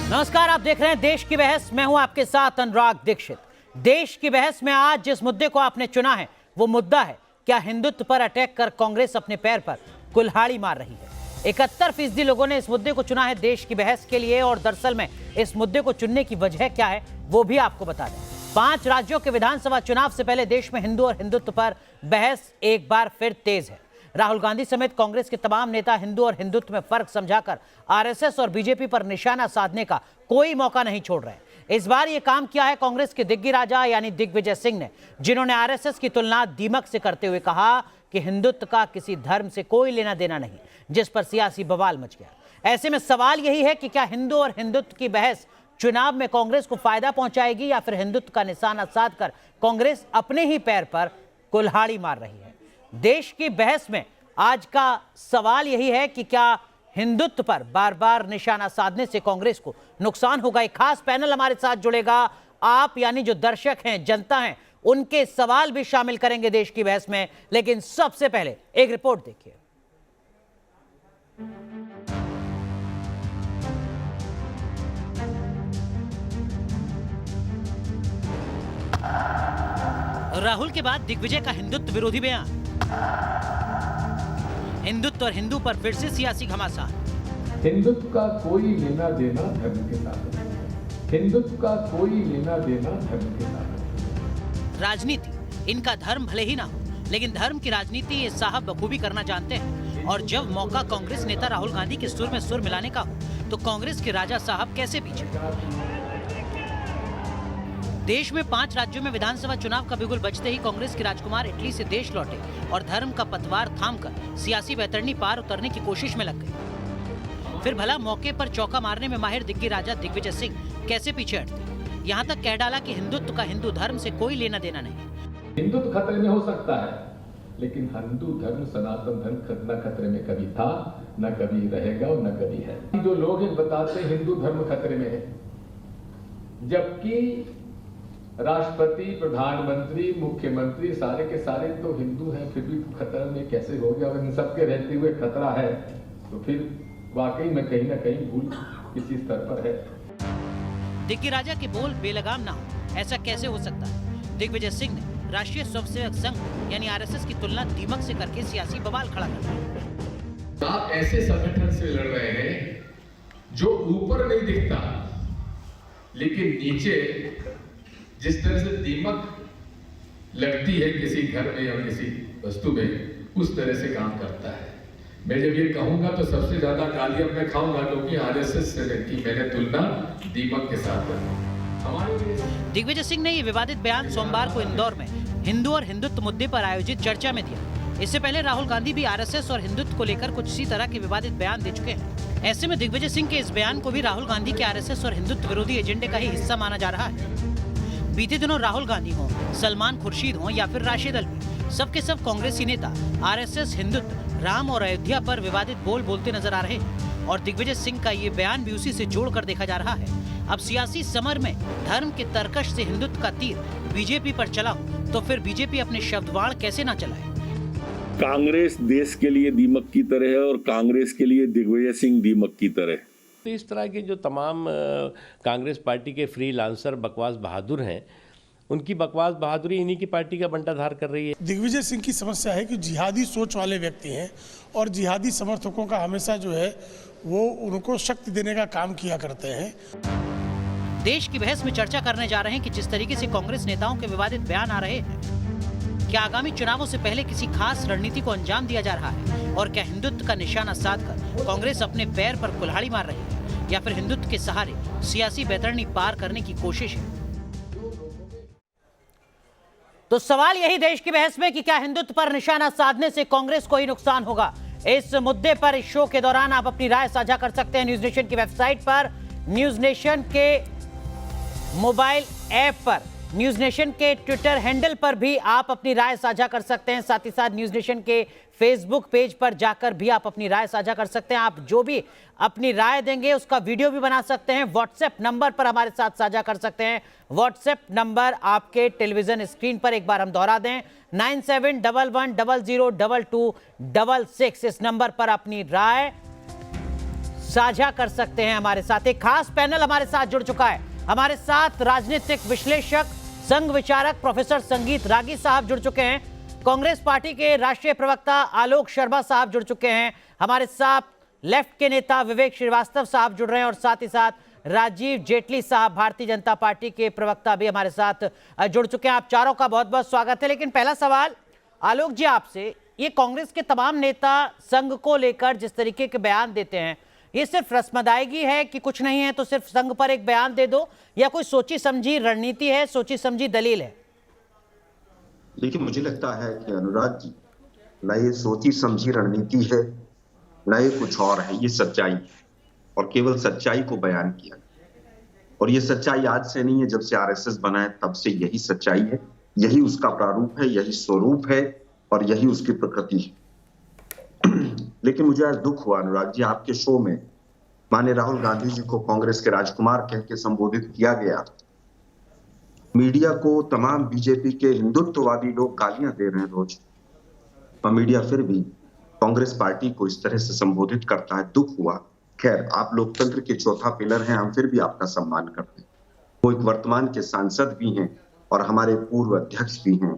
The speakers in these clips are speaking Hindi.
नमस्कार, आप देख रहे हैं देश की बहस। मैं हूं आपके साथ अनुराग दीक्षित। देश की बहस में आज जिस मुद्दे को आपने चुना है वो मुद्दा है, क्या हिंदुत्व पर अटैक कर कांग्रेस अपने पैर पर कुल्हाड़ी मार रही है। 71% लोगों ने इस मुद्दे को चुना है देश की बहस के लिए, और दरअसल में इस मुद्दे को चुनने की वजह क्या है वो भी आपको बता दें। 5 राज्यों के विधानसभा चुनाव से पहले देश में हिंदू और हिंदुत्व पर बहस एक बार फिर तेज है। राहुल गांधी समेत कांग्रेस के तमाम नेता हिंदू और हिंदुत्व में फर्क समझाकर आरएसएस और बीजेपी पर निशाना साधने का कोई मौका नहीं छोड़ रहे। इस बार यह काम किया है कांग्रेस के दिग्गज यानी दिग्विजय सिंह ने, जिन्होंने आरएसएस की तुलना दीमक से करते हुए कहा कि हिंदुत्व का किसी धर्म से कोई लेना देना नहीं, जिस पर सियासी बवाल मच गया। ऐसे में सवाल यही है कि क्या हिंदू और हिंदुत्व की बहस चुनाव में कांग्रेस को फायदा पहुंचाएगी या फिर हिंदुत्व का निशाना साधकर कांग्रेस अपने ही पैर पर कुल्हाड़ी मार रही है। देश की बहस में आज का सवाल यही है कि क्या हिंदुत्व पर बार बार निशाना साधने से कांग्रेस को नुकसान होगा। एक खास पैनल हमारे साथ जुड़ेगा। आप यानी जो दर्शक हैं, जनता हैं, उनके सवाल भी शामिल करेंगे देश की बहस में। लेकिन सबसे पहले एक रिपोर्ट देखिए। राहुल के बाद दिग्विजय का हिंदुत्व विरोधी बयान। हिंदुत्व और हिंदू पर फिर से सियासी घमासान। हिंदुत्व का कोई लेना देना धर्म के साथ नहीं। हिंदुत्व का कोई लेना देना धर्म के साथ नहीं। राजनीति, इनका धर्म भले ही ना हो, लेकिन धर्म की राजनीति ये साहब बखूबी करना जानते हैं। और जब मौका कांग्रेस नेता राहुल गांधी के सुर में सुर मिलाने का हो तो कांग्रेस के राजा साहब कैसे पीछे। देश में 5 राज्यों में विधानसभा चुनाव का बिगुल बजते ही कांग्रेस के राजकुमार इटली से देश लौटे और धर्म का पतवार थामकर सियासी बैतरणी पार उतरने की कोशिश में लग गए। फिर भला मौके पर चौका मारने में माहिर दिग्गी राजा दिग्विजय सिंह कैसे पीछे हटते। यहाँ तक कह डाला कि हिंदुत्व का हिंदू धर्म से कोई लेना देना नहीं। हिंदुत्व खतरे में हो सकता है, लेकिन हिंदू धर्म, सनातन धर्म न खतरे में कभी था, न कभी रहेगा और न कभी है। जो लोग बताते हैं हिंदू धर्म खतरे में है, जबकि राष्ट्रपति, प्रधानमंत्री, मुख्यमंत्री सारे के सारे तो हिंदू हैं, फिर भी खतरा में कैसे हो गया। इन सबके रहते हुए खतरा है तो फिर वाकई में कहीं ना कहीं भूल किसी स्तर पर है। दिग्गी राजा के बोल बेलगाम ना हो, ऐसा कैसे हो सकता है। दिग्विजय सिंह ने राष्ट्रीय स्वयंसेवक संघ यानी आरएसएस की तुलना दीमक से करके सियासी बवाल खड़ा कर दिया। आप ऐसे संगठन से लड़ रहे हैं जो ऊपर नहीं दिखता, लेकिन नीचे जिस तरह से दीमक लगती है किसी घर में या किसी वस्तु में, उस तरह से काम करता है। मैं जब ये कहूंगा तो सबसे ज्यादा गालियां मैं खाऊंगा, क्योंकि आरएसएस से की मैंने तुलना दीमक के साथ करी। दिग्विजय सिंह ने ये विवादित बयान सोमवार को इंदौर में हिंदू और हिंदुत्व मुद्दे पर आयोजित चर्चा में दिया। इससे पहले राहुल गांधी भी आरएसएस और हिंदुत्व को लेकर कुछ इसी तरह के विवादित बयान दे चुके हैं। ऐसे में दिग्विजय सिंह के इस बयान को भी राहुल गांधी के आरएसएस और हिंदुत्व विरोधी एजेंडे का ही हिस्सा माना जा रहा है। बीते दिनों राहुल गांधी हों, सलमान खुर्शीद हों या फिर राशिद अल्वी, सबके सब कांग्रेसी नेता आरएसएस, हिंदुत्व, राम और अयोध्या पर विवादित बोल बोलते नजर आ रहे हैं। और दिग्विजय सिंह का ये बयान भी उसी से जोड़कर देखा जा रहा है। अब सियासी समर में धर्म के तर्कश से हिंदुत्व का तीर बीजेपी पर चला हो तो फिर बीजेपी अपने शब्दवाण कैसे ना चलाए। कांग्रेस देश के लिए दीमक की तरह है और कांग्रेस के लिए दिग्विजय सिंह दीमक की तरह है। तो इस तरह के जो तमाम कांग्रेस पार्टी के फ्रीलांसर बकवास बहादुर हैं, उनकी बकवास बहादुरी इन्हीं की पार्टी का बंटाधार कर रही है। दिग्विजय सिंह की समस्या है कि जिहादी सोच वाले व्यक्ति हैं और जिहादी समर्थकों का हमेशा जो है वो उनको शक्ति देने का काम किया करते हैं। देश की बहस में चर्चा करने जा रहे हैं कि जिस तरीके से कांग्रेस नेताओं के विवादित बयान आ रहे हैं, क्या आगामी चुनावों से पहले किसी खास रणनीति को अंजाम दिया जा रहा है, और क्या हिंदुत्व का निशाना साधकर कांग्रेस अपने पैर पर कुल्हाड़ी मार रही है, या फिर हिंदुत्व के सहारे सियासी बैतरणी पार करने की कोशिश है। तो सवाल यही देश की बहस में कि क्या हिंदुत्व पर निशाना साधने से कांग्रेस को ही नुकसान होगा। इस मुद्दे पर इस शो के दौरान आप अपनी राय साझा कर सकते हैं न्यूज नेशन की वेबसाइट पर, न्यूज नेशन के मोबाइल ऐप पर, न्यूज नेशन के ट्विटर हैंडल पर भी आप अपनी राय साझा कर सकते हैं। साथ ही साथ न्यूज नेशन के फेसबुक पेज पर जाकर भी आप अपनी राय साझा कर सकते हैं। आप जो भी अपनी राय देंगे उसका वीडियो भी बना सकते हैं। व्हाट्सएप नंबर पर हमारे साथ साझा कर सकते हैं। व्हाट्सएप नंबर आपके टेलीविजन स्क्रीन पर एक बार हम दोहरा दें, 9711002266। इस नंबर पर अपनी राय साझा कर सकते हैं हमारे साथ। एक खास पैनल हमारे साथ जुड़ चुका है। हमारे साथ राजनीतिक विश्लेषक, संघ विचारक प्रोफेसर संगीत रागी साहब जुड़ चुके हैं। कांग्रेस पार्टी के राष्ट्रीय प्रवक्ता आलोक शर्मा साहब जुड़ चुके हैं। हमारे साथ लेफ्ट के नेता विवेक श्रीवास्तव साहब जुड़ रहे हैं और साथ ही साथ राजीव जेटली साहब, भारतीय जनता पार्टी के प्रवक्ता, भी हमारे साथ जुड़ चुके हैं। आप चारों का बहुत बहुत स्वागत है। लेकिन पहला सवाल आलोक जी आपसे, ये कांग्रेस के तमाम नेता संघ को लेकर जिस तरीके के बयान देते हैं, ये सिर्फ रस्मदायगी है कि कुछ नहीं है तो सिर्फ संघ पर एक बयान दे दो, या कोई सोची समझी रणनीति है, सोची समझी दलील है? देखिए, मुझे लगता है कि अनुराग जी, ना ये सोची समझी रणनीति है, ना ये कुछ और है, ये सच्चाई है और केवल सच्चाई को बयान किया। और ये सच्चाई आज से नहीं है, जब से आरएसएस बना है तब से यही सच्चाई है, यही उसका प्रारूप है, यही स्वरूप है और यही उसकी प्रकृति है। लेकिन मुझे आज दुख हुआ अनुराग जी, आपके शो में माननीय राहुल गांधी जी को कांग्रेस के राजकुमार कह के संबोधित किया गया। मीडिया को तमाम बीजेपी के हिंदुत्ववादी लोग गालियां दे रहे हैं रोज, और मीडिया फिर भी कांग्रेस पार्टी को इस तरह से संबोधित करता है। दुख हुआ। खैर, आप लोकतंत्र के चौथा पिलर हैं, हम फिर भी आपका सम्मान करते हैं। वो एक वर्तमान के सांसद भी हैं और हमारे पूर्व अध्यक्ष भी हैं।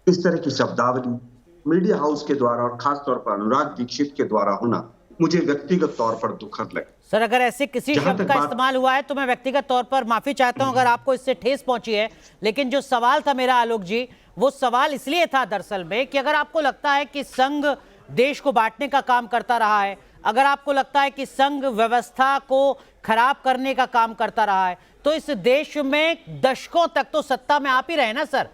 इस तरह की शब्दावली मीडिया हाउस के द्वारा और खासतौर पर अनुराग दीक्षित के द्वारा होना मुझे व्यक्तिगत तौर पर दुखद लगे। सर, अगर ऐसे किसी शब्द का इस्तेमाल हुआ है तो मैं व्यक्तिगत तौर पर माफी चाहता हूं अगर आपको इससे ठेस पहुंची है। लेकिन जो सवाल था मेरा आलोक जी, वो सवाल इसलिए था दरअसल में कि अगर आपको लगता है कि संघ देश को बांटने का काम करता रहा है, अगर आपको लगता है कि संघ व्यवस्था को खराब करने का काम करता रहा है, तो इस देश में दशकों तक तो सत्ता में आप ही रहे ना सर।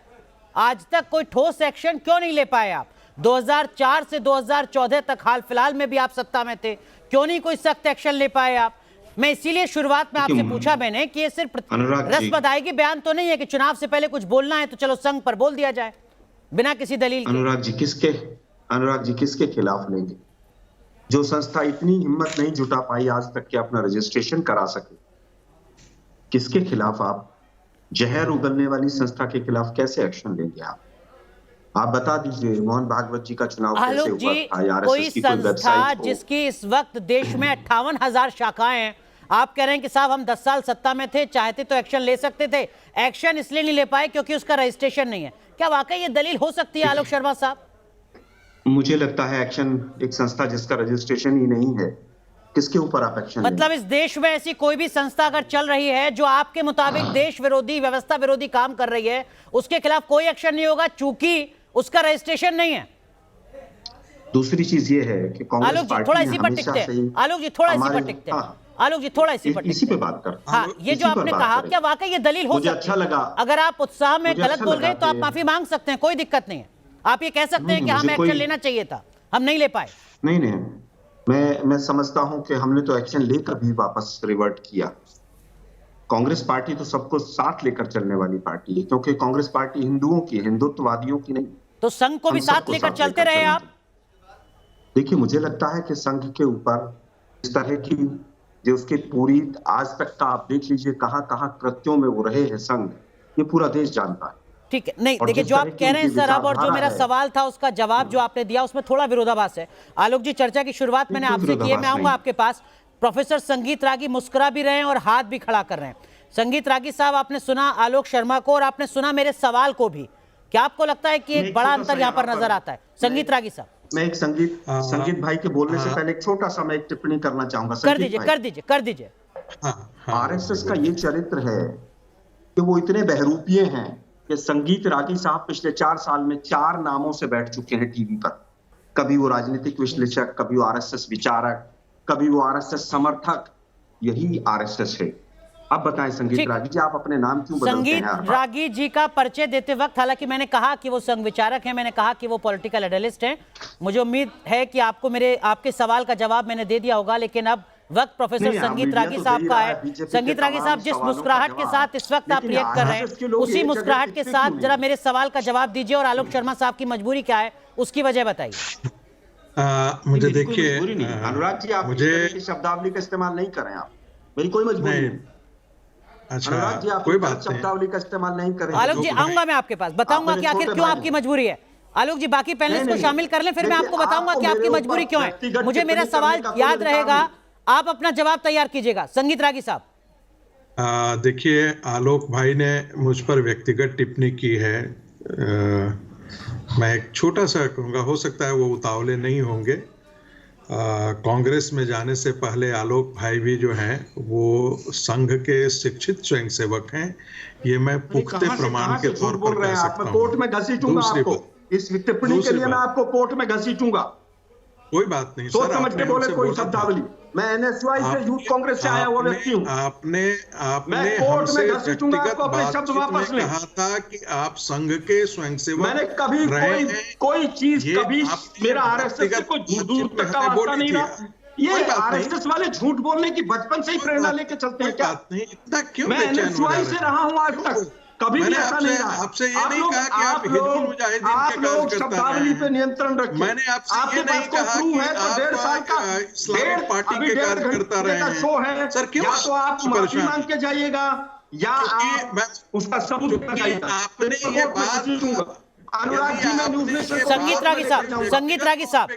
आज तक कोई ठोस एक्शन क्यों नहीं ले पाए आप? 2004 से 2014 तक, हाल फिलहाल में भी आप सत्ता में थे, क्यों नहीं कोई सख्त एक्शन ले पाए आप? मैं इसीलिए शुरुआत में आपसे पूछा मैंने कि ये सिर्फ रस्मदायगी बयान तो नहीं है कि चुनाव से पहले कुछ बोलना है तो चलो संघ पर बोल दिया जाए बिना किसी दलील के। अनुराग जी किसके खिलाफ लेंगे? जो संस्था इतनी हिम्मत नहीं जुटा पाई आज तक कि अपना रजिस्ट्रेशन करा सके, किसके खिलाफ आप जहर उगलने वाली संस्था के खिलाफ कैसे एक्शन लेंगे? आप बता दीजिए, मोहन भागवत जी का चुनाव कैसे हुआ था? कोई संस्था जिसकी इस वक्त देश में 58,000 शाखाएं हैं, आप कह रहे हैं कि साहब हम 10 साल सत्ता में थे, चाहते तो एक्शन ले सकते थे, एक्शन इसलिए नहीं ले पाए क्योंकि उसका रजिस्ट्रेशन नहीं है। क्या वाकई ये दलील हो सकती है आलोक शर्मा साहब? मुझे लगता है एक्शन, एक संस्था जिसका रजिस्ट्रेशन ही नहीं है, किसके ऊपर आप एक्शन मतलब इस देश में ऐसी कोई भी संस्था अगर चल रही है जो आपके मुताबिक देश विरोधी, व्यवस्था विरोधी काम कर रही है, उसके खिलाफ कोई एक्शन नहीं होगा चूंकि उसका रजिस्ट्रेशन नहीं है? दूसरी चीज ये है कि कांग्रेस पार्टी थोड़ा इसी पर टिकते हैं आलोक जी, थोड़ा इसी पर टिकते हैं आलोक जी, थोड़ा इसी पे बात कर। हाँ, ये जो आपने कहा, क्या वाकई ये दलील हो सकती है? अच्छा लगा। अगर आप उत्साह में गलत बोल गए तो आप माफी मांग सकते हैं, कोई दिक्कत नहीं है। आप ये कह सकते हैं कि हमें एक्शन लेना चाहिए था, हम नहीं ले पाए। नहीं, मैं समझता हूं कि हमने तो एक्शन लेकर भी वापस रिवर्ट किया। कांग्रेस पार्टी तो सबको साथ लेकर चलने वाली पार्टी है, क्योंकि कांग्रेस पार्टी हिंदुओं की, हिंदुत्ववादियों की नहीं। तो संघ को भी साथ लेकर चलते रहे आप? देखिए, मुझे लगता है कि संघ के ऊपर इस तरह की जो उसके पूरी आज तक का आप देख लीजिए कहां कृत्यों में वो रहे हैं संघ, ये पूरा देश जानता है। ठीक है, नहीं देखिए, जो आप कह रहे हैं सर अब, और जो मेरा सवाल था उसका जवाब जो आपने दिया उसमें थोड़ा विरोधाभास है। आलोक जी, चर्चा की शुरुआत मैंने आपसे की है, मैं आऊंगा आपके पास। प्रोफेसर संगीत रागी मुस्कुरा भी रहे हैं और हाथ भी खड़ा कर रहे हैं। संगीत रागी साहब, आपने सुना आलोक शर्मा को और आपने सुना मेरे सवाल को भी, क्या आपको लगता है कि एक बड़ा अंतर यहाँ पर नजर आता है? संगीत रागी साहब, मैं एक संगीत भाई के बोलने से पहले एक छोटा सा मैं एक टिप्पणी करना चाहूंगा। कर दीजिए। आरएसएस का ये चरित्र है कि वो इतने बहरूपिये हैं कि संगीत रागी साहब पिछले 4 साल में 4 नामों से बैठ चुके हैं टीवी पर। कभी वो राजनीतिक विश्लेषक, कभी वो आरएसएस विचारक, कभी वो आरएसएस समर्थक। यही आरएसएस है। अब बताएं संगीत रागी जी, आप अपने नाम क्यों बदलते हैं? संगीत रागी जी का परिचय देते वक्त हालांकि मैंने कहा कि वो संघ विचारक हैं, मैंने कहा कि वो पॉलिटिकल एनालिस्ट हैं। मुझे उम्मीद है कि आपको आपके सवाल का जवाब मैंने दे दिया होगा, लेकिन अब वक्त प्रोफेसर संगीत रागी साहब का है। संगीत रागी साहब, जिस मुस्कुराहट के साथ इस वक्त आप रिएक्ट कर रहे हैं, उसी मुस्कुराहट के साथ जरा मेरे सवाल का जवाब दीजिए और आलोक शर्मा साहब की मजबूरी क्या है उसकी वजह बताइए। मुझे देखिए अनुराग जी, आप मुझे शब्दावली का इस्तेमाल नहीं करें, आप मेरी कोई मजबूरी नहीं। अच्छा, अनुराग जी, आप कोई बात शब्दावली का इस्तेमाल नहीं करें। आलोक जी, आऊंगा मैं आपके पास, बताऊंगा कि आखिर क्यों आपकी मजबूरी है। आलोक जी, बाकी पैनलिस्ट को शामिल कर लें, फिर मैं आपको बताऊंगा कि आपकी मजबूरी क्यों है। मुझे मेरा सवाल याद रहेगा, आप अपना जवाब तैयार कीजिएगा। संगीत रागी साहब। देखिए, आलोक भाई ने मुझ पर व्यक्तिगत टिप्पणी की है। मैं एक छोटा सा कहूँगा, हो सकता है वो उतावले नहीं होंगे। कांग्रेस में जाने से पहले आलोक भाई भी जो हैं वो संघ के शिक्षित स्वयंसेवक हैं। ये मैं पुख्ते प्रमाण के तौर पर कह सकता हूँ। कोर्ट में घसीटूंगा आपको, इस टिप्पणी के लिए मैं आपको कोर्ट में घसीटूंगा। कोई बात नहीं सोच सर, समझ के बोले कोई शब्दावली। मैं एनएसवाई से यूथ कांग्रेस से आया हुआ व्यक्ति हूँ। आपने मैं कोर्ट में हमसे घसीटूंगा व्यक्तिगत आपको, अपने शब्द बातचीत वापस में लें। कहा था कि आप संघ के स्वयंसेवक मैंने कभी रहे हैं। कोई चीज ये कभी आपने मेरा आरएसएस से व्यक्तिगत कोई दूर बातचीत में तक का हमें वास्ता बोली नहीं थी। रहा। कोई ये बात नहीं। आरएसएस वाले झूठ बोलने की बचपन से ही प्रेरणा लेके चलते हैं क्या? बात नहीं, इतना क्यों मैं बेचैन हो जा एनएसवाई रहे से हैं? रहा हूँ आज तक, कभी भी मैंने ऐसा नहीं रहा। आपसे ये नहीं कहा कि आप हिजबुल मुजाहिदीन के आप लोग कार्यकर्ता शब्दावली रहे पे हैं। नियंत्रण रखिए। मैंने आपसे आपके ये नहीं पास तो कहा प्रूफ कि है तो आप 1.5 साल का इस्लामिक पार्टी अभी के 1.5 कार्यकर्ता घंटे रहे का हैं। शो है। सर, क्यों या तो आप माफी परेशान? मांग के जाइएगा या क्योंकि आप मैं उसका सबूत बताइए। आपने ये बात अनुराग जी, मैं न्यूज़ में से संगीत रागी साहब, संगीत रागी साहब,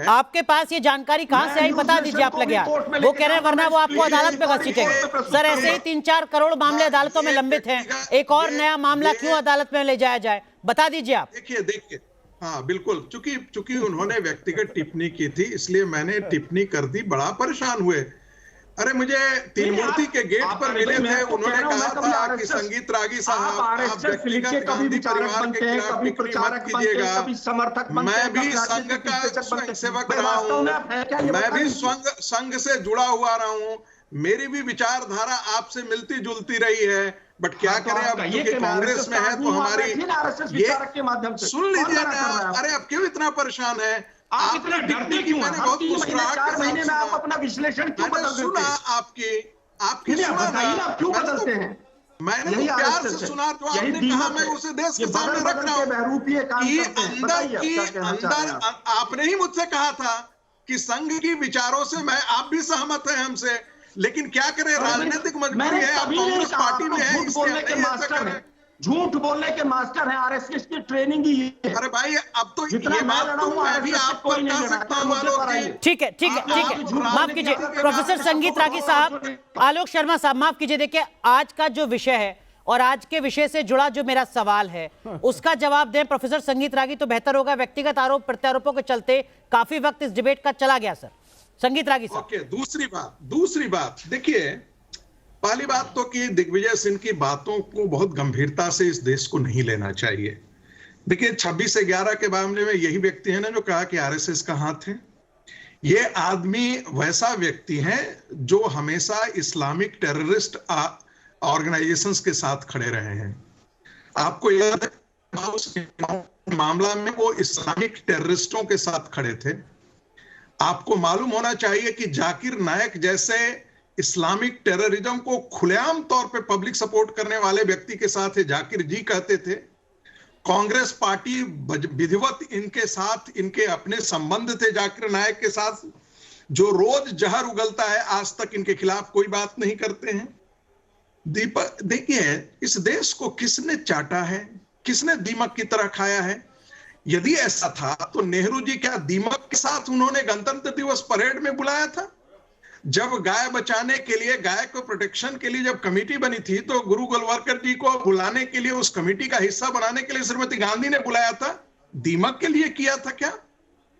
आपके पास ये जानकारी कहां से आई बता दीजिए आप लगे यार। वो कह रहे हैं वरना वो आपको अदालत में घसीटेंगे। सर, ऐसे ही 3-4 करोड़ मामले अदालतों में लंबित हैं, एक और नया मामला क्यों अदालत में ले जाया जाए, बता दीजिए आप। देखिए, हाँ बिल्कुल, चूंकि उन्होंने व्यक्तिगत टिप्पणी की थी इसलिए मैंने टिप्पणी कर दी। बड़ा परेशान हुए। अरे मुझे तीन मूर्ति के गेट पर मिले थे, उन्होंने कहा था कि संगीत रागी साहब आप व्यक्तिगत गांधी परिवार के खिलाफ टिप्पणी मत कीजिएगा। मैं भी संघ का स्वयंसेवक रहा हूँ, मैं भी संघ से जुड़ा हुआ रहा हूँ, मेरी भी विचारधारा आपसे मिलती जुलती रही है। बट क्या करें, अब क्योंकि कांग्रेस में है तो हमारी ये सुन लीजिए ना। अरे अब क्यों इतना परेशान है? आप इतना डरते क्यों हैं? बहुत 4 महीने में आप अपना विश्लेषण क्यों बदल देते हैं? आपकी सुना बताइए आप क्यों बदलते हैं? मैंने तो प्यार से सुना, जो आपने कहा मैं उसे देश के सामने रख रहा हूँ कि अंदर आपने ही मुझसे कहा था कि संघ की विचारों से मैं, आप भी सहमत हैं हमसे, लेकिन क्या करें, राजनीतिक मजबूरी है, आप कांग्रेस पार्टी में है, इसलिए नहीं ऐसा कर रहे। झूठ बोलने के मास्टर हैं, आरएसएस की ट्रेनिंग ही है। अरे भाई, अब तो ये बात तो मैं भी आप पर कह सकता हूं आलोक जी। ठीक है, माफ कीजिए प्रोफेसर संगीत रागी साहब, आलोक शर्मा साहब माफ कीजिए। देखिए, आज का जो विषय है और आज के विषय से जुड़ा जो मेरा सवाल है उसका जवाब दें प्रोफेसर संगीत रागी तो बेहतर होगा। व्यक्तिगत आरोप प्रत्यारोपों के चलते काफी वक्त इस डिबेट का चला गया। सर संगीत रागी साहब। ओके, दूसरी बात देखिए, पहली बात तो कि दिग्विजय सिंह की बातों को बहुत गंभीरता से इस देश को नहीं लेना चाहिए। देखिए, 26/11 के मामले में यही व्यक्ति है ना जो कहा कि आरएसएस का हाथ है। ये आदमी वैसा व्यक्ति है जो हमेशा इस्लामिक टेररिस्ट ऑर्गेनाइजेशंस के साथ खड़े रहे हैं। आपको याद है उस मामला में वो इस्लामिक टेररिस्टों के साथ खड़े थे। आपको मालूम होना चाहिए कि जाकिर नायक जैसे इस्लामिक टेररिज्म को खुलेआम तौर पे पब्लिक सपोर्ट करने वाले व्यक्ति के साथ जाकिर जी कहते थे। कांग्रेस पार्टी विधिवत इनके साथ, इनके अपने संबंध थे जाकिर नायक के साथ, जो रोज जहर उगलता है, आज तक इनके खिलाफ कोई बात नहीं करते हैं। दीपक देखिए, इस देश को किसने चाटा है, किसने दीमक की तरह खाया है? यदि ऐसा था तो नेहरू जी क्या दीमक के साथ उन्होंने गणतंत्र दिवस परेड में बुलाया था? जब गाय बचाने के लिए, गाय को प्रोटेक्शन के लिए जब कमेटी बनी थी तो गुरु गोलवलकर जी को बुलाने के लिए, उस कमेटी का हिस्सा बनाने के लिए श्रीमती गांधी ने बुलाया था। दीमक के लिए किया था क्या?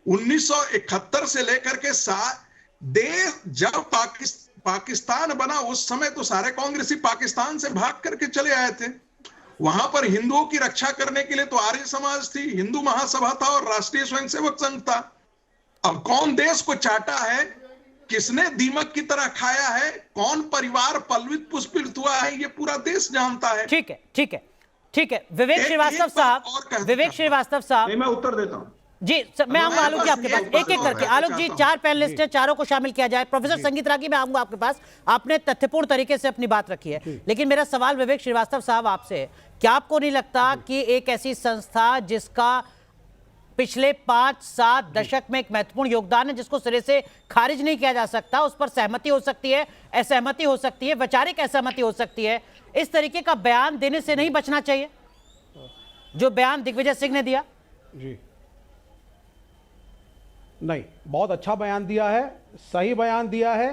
1971 से लेकर के देश जब पाकिस्तान बना उस समय तो सारे कांग्रेसी पाकिस्तान से भाग करके चले आए थे। वहां पर हिंदुओं की रक्षा करने के लिए तो आर्य समाज थी, हिंदू महासभा था और राष्ट्रीय स्वयंसेवक संघ था। अब कौन देश को चाटा है, किसने दीमक की तरह खाया है, कौन परिवार पल्वित पुष्पित हुआ है, ये पूरा देश जानता है। ठीक है। विवेक श्रीवास्तव साहब, मैं उत्तर देता हूं जी। मैं आऊंगा आलोक जी आपके पास एक एक करके। आलोक जी, 4 पैनलिस्ट हैं, चारों को शामिल किया जाए। प्रोफेसर संगीत रागी, मैं आऊंगा आपके पास। आपने तथ्यपूर्ण तरीके से अपनी बात रखी है, लेकिन मेरा सवाल विवेक श्रीवास्तव साहब आपसे है, क्या आपको नहीं लगता कि एक ऐसी संस्था जिसका पिछले 5-7 दशक में एक महत्वपूर्ण योगदान है, जिसको सिरे से खारिज नहीं किया जा सकता, उस पर सहमति हो सकती है, असहमति हो सकती है, वैचारिक असहमति हो सकती है, इस तरीके का बयान देने से नहीं बचना चाहिए जो बयान दिग्विजय सिंह ने दिया? जी नहीं, बहुत अच्छा बयान दिया है, सही बयान दिया है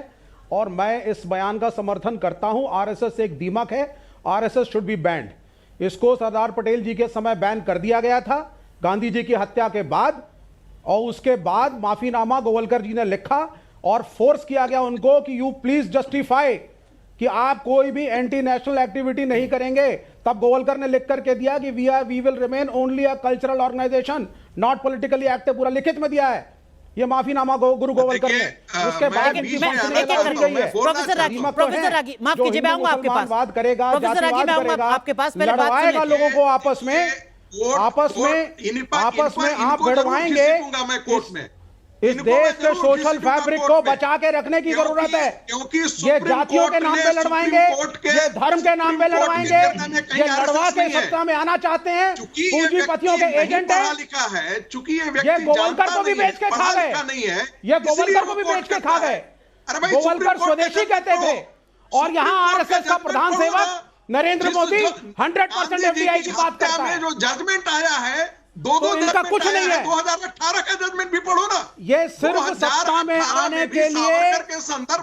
और मैं इस बयान का समर्थन करता हूं। आरएसएस एक दीमक है, आरएसएस शुड बी बैंड। इसको सरदार पटेल जी के समय बैन कर दिया गया था, गांधी जी की हत्या के बाद, और उसके बाद माफीनामा गोवलकर जी ने लिखा और फोर्स किया गया उनको कि यू प्लीज जस्टिफाई कि आप कोई भी एंटी नेशनल एक्टिविटी नहीं करेंगे। तब गोवलकर ने लिख करके दिया कि we will remain only a cultural organisation not politically active, पूरा लिखित में दिया है ये माफीनामा गुरु गोवलकर ने। उसके बाद प्रोफेसर रागी माफ कीजिए, मैं आऊंगा आपके पास, बात करेगा, प्रोफेसर रागी मैं आऊंगा आपके पास, पहले बात सुन लें। लोगों को आपस में आप भिड़वाएंगे। इस देश के सोशल फैब्रिक को बचा के रखने की जरूरत है। ये जातियों के नाम पे लड़वाएंगे, ये धर्म के नाम पे लड़वाएंगे, ये लड़वा के सत्ता में आना चाहते हैं, पूंजीपतियों के एजेंट है। ये गोवलकर को भी बेच के खा गए, ये गोवलकर को भी बेच के खा गए। गोवलकर स्वदेशी कहते थे और यहाँ आरएसएस का प्रधान सेवक नरेंद्र मोदी 100% एफडीआई की बात करता है। जो जजमेंट आया है दो इनका कुछ नहीं है। 2018 का जजमेंट भी पढ़ो ना। ये सिर्फ सत्ता में आने के लिए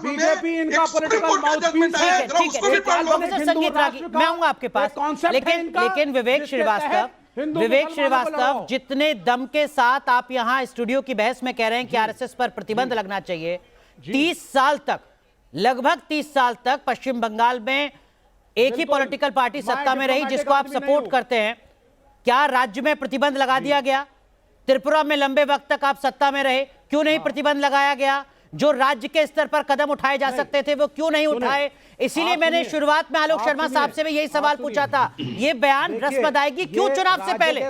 बीजेपी इनका पॉलिटिकल माउथपीस है। प्रोफेसर संगीत रागी मैं आऊंगा आपके पास, लेकिन विवेक श्रीवास्तव जितने दम के साथ आप यहाँ स्टूडियो की बहस में कह रहे हैं कि आरएसएस पर प्रतिबंध लगना चाहिए, 30 साल तक, लगभग 30 साल तक पश्चिम बंगाल में एक ही पॉलिटिकल पार्टी सत्ता में रही जिसको आप सपोर्ट करते हैं। क्या राज्य में प्रतिबंध लगा दिया गया? त्रिपुरा में लंबे वक्त तक आप सत्ता में रहे, क्यों नहीं प्रतिबंध लगाया गया? जो राज्य के स्तर पर कदम उठाए जा सकते थे वो क्यों नहीं उठाए? इसीलिए मैंने शुरुआत में आलोक शर्मा साहब से भी यही सवाल पूछा था, ये बयान रस्म अदायगी क्यों चुनाव से पहले?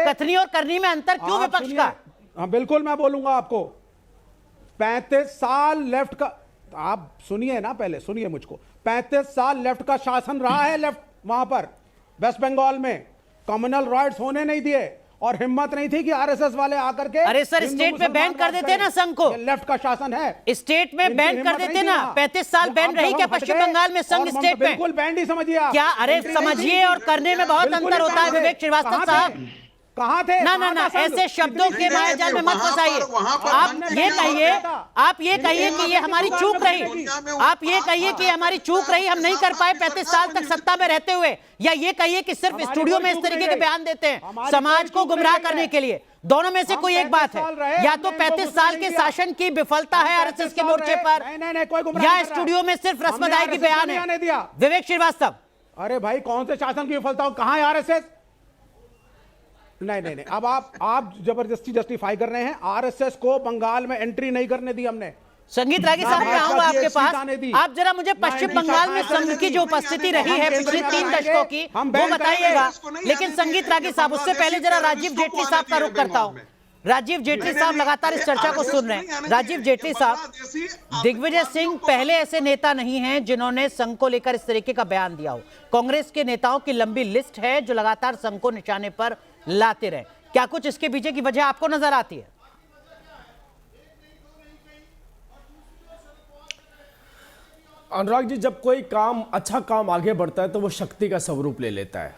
कथनी और करनी में अंतर क्यों विपक्ष का? हाँ बिल्कुल, मैं बोलूंगा आपको। 35 साल लेफ्ट का, आप सुनिए ना, पहले सुनिए मुझको। 35 साल लेफ्ट का शासन रहा है, लेफ्ट वहां पर वेस्ट बंगाल में कम्युनल राइट्स होने नहीं दिए और हिम्मत नहीं थी कि आरएसएस वाले आकर के। अरे सर, स्टेट में बैन कर देते ना संघ को। लेफ्ट का शासन है, स्टेट में बैन कर देते ना। 35 साल बैन रही क्या पश्चिम बंगाल में संघ स्टेट में? बिल्कुल बैन ही समझिए क्या? अरे समझिए और करने में बहुत अंतर होता है विवेक श्रीवास्तव साहब। कहां थे? ना ऐसे शब्दों के मायाजाल में मत फंसाइए। आप ये कहिए कि ये हमारी चूक रही, आप ये कहिए कि हमारी चूक रही, हम नहीं कर पाए 35 साल तक सत्ता में रहते हुए, या ये कहिए कि सिर्फ स्टूडियो में इस तरीके के बयान देते हैं समाज को गुमराह करने के लिए। दोनों में से कोई एक बात है, या तो 35 साल के शासन की विफलता है आरएसएस के मोर्चे पर, या स्टूडियो में सिर्फ रस्म अदायगी बयान है। विवेक श्रीवास्तव, अरे भाई कौन से शासन की विफलता? कहां है आरएसएस? नहीं, अब आप जबरदस्ती जस्टिफाई कर रहे हैं। आरएसएस को बंगाल में एंट्री नहीं करने दी हमने। संगीत रागी साहब, मैं आऊंगा आपके पास। आप जरा मुझे पश्चिम बंगाल में संघ की जो उपस्थिति रही है पिछले 3 दशकों की वो बताइएगा। लेकिन संगीत रागी साहब, उससे पहले जरा राजीव जेटली साहब का रुख करता हूं। राजीव जेटली साहब लगातार इस चर्चा को सुन रहे हैं। राजीव जेटली साहब, दिग्विजय सिंह पहले ऐसे नेता नहीं हैं जिन्होंने संघ को लेकर इस तरीके का बयान दिया हो। कांग्रेस के नेताओं की लंबी लिस्ट है जो लगातार संघ को निशाने पर लाते रहे। क्या कुछ इसके पीछे की वजह आपको नजर आती है? अनुराग जी, जब कोई काम, अच्छा काम आगे बढ़ता है तो वो शक्ति का स्वरूप ले लेता है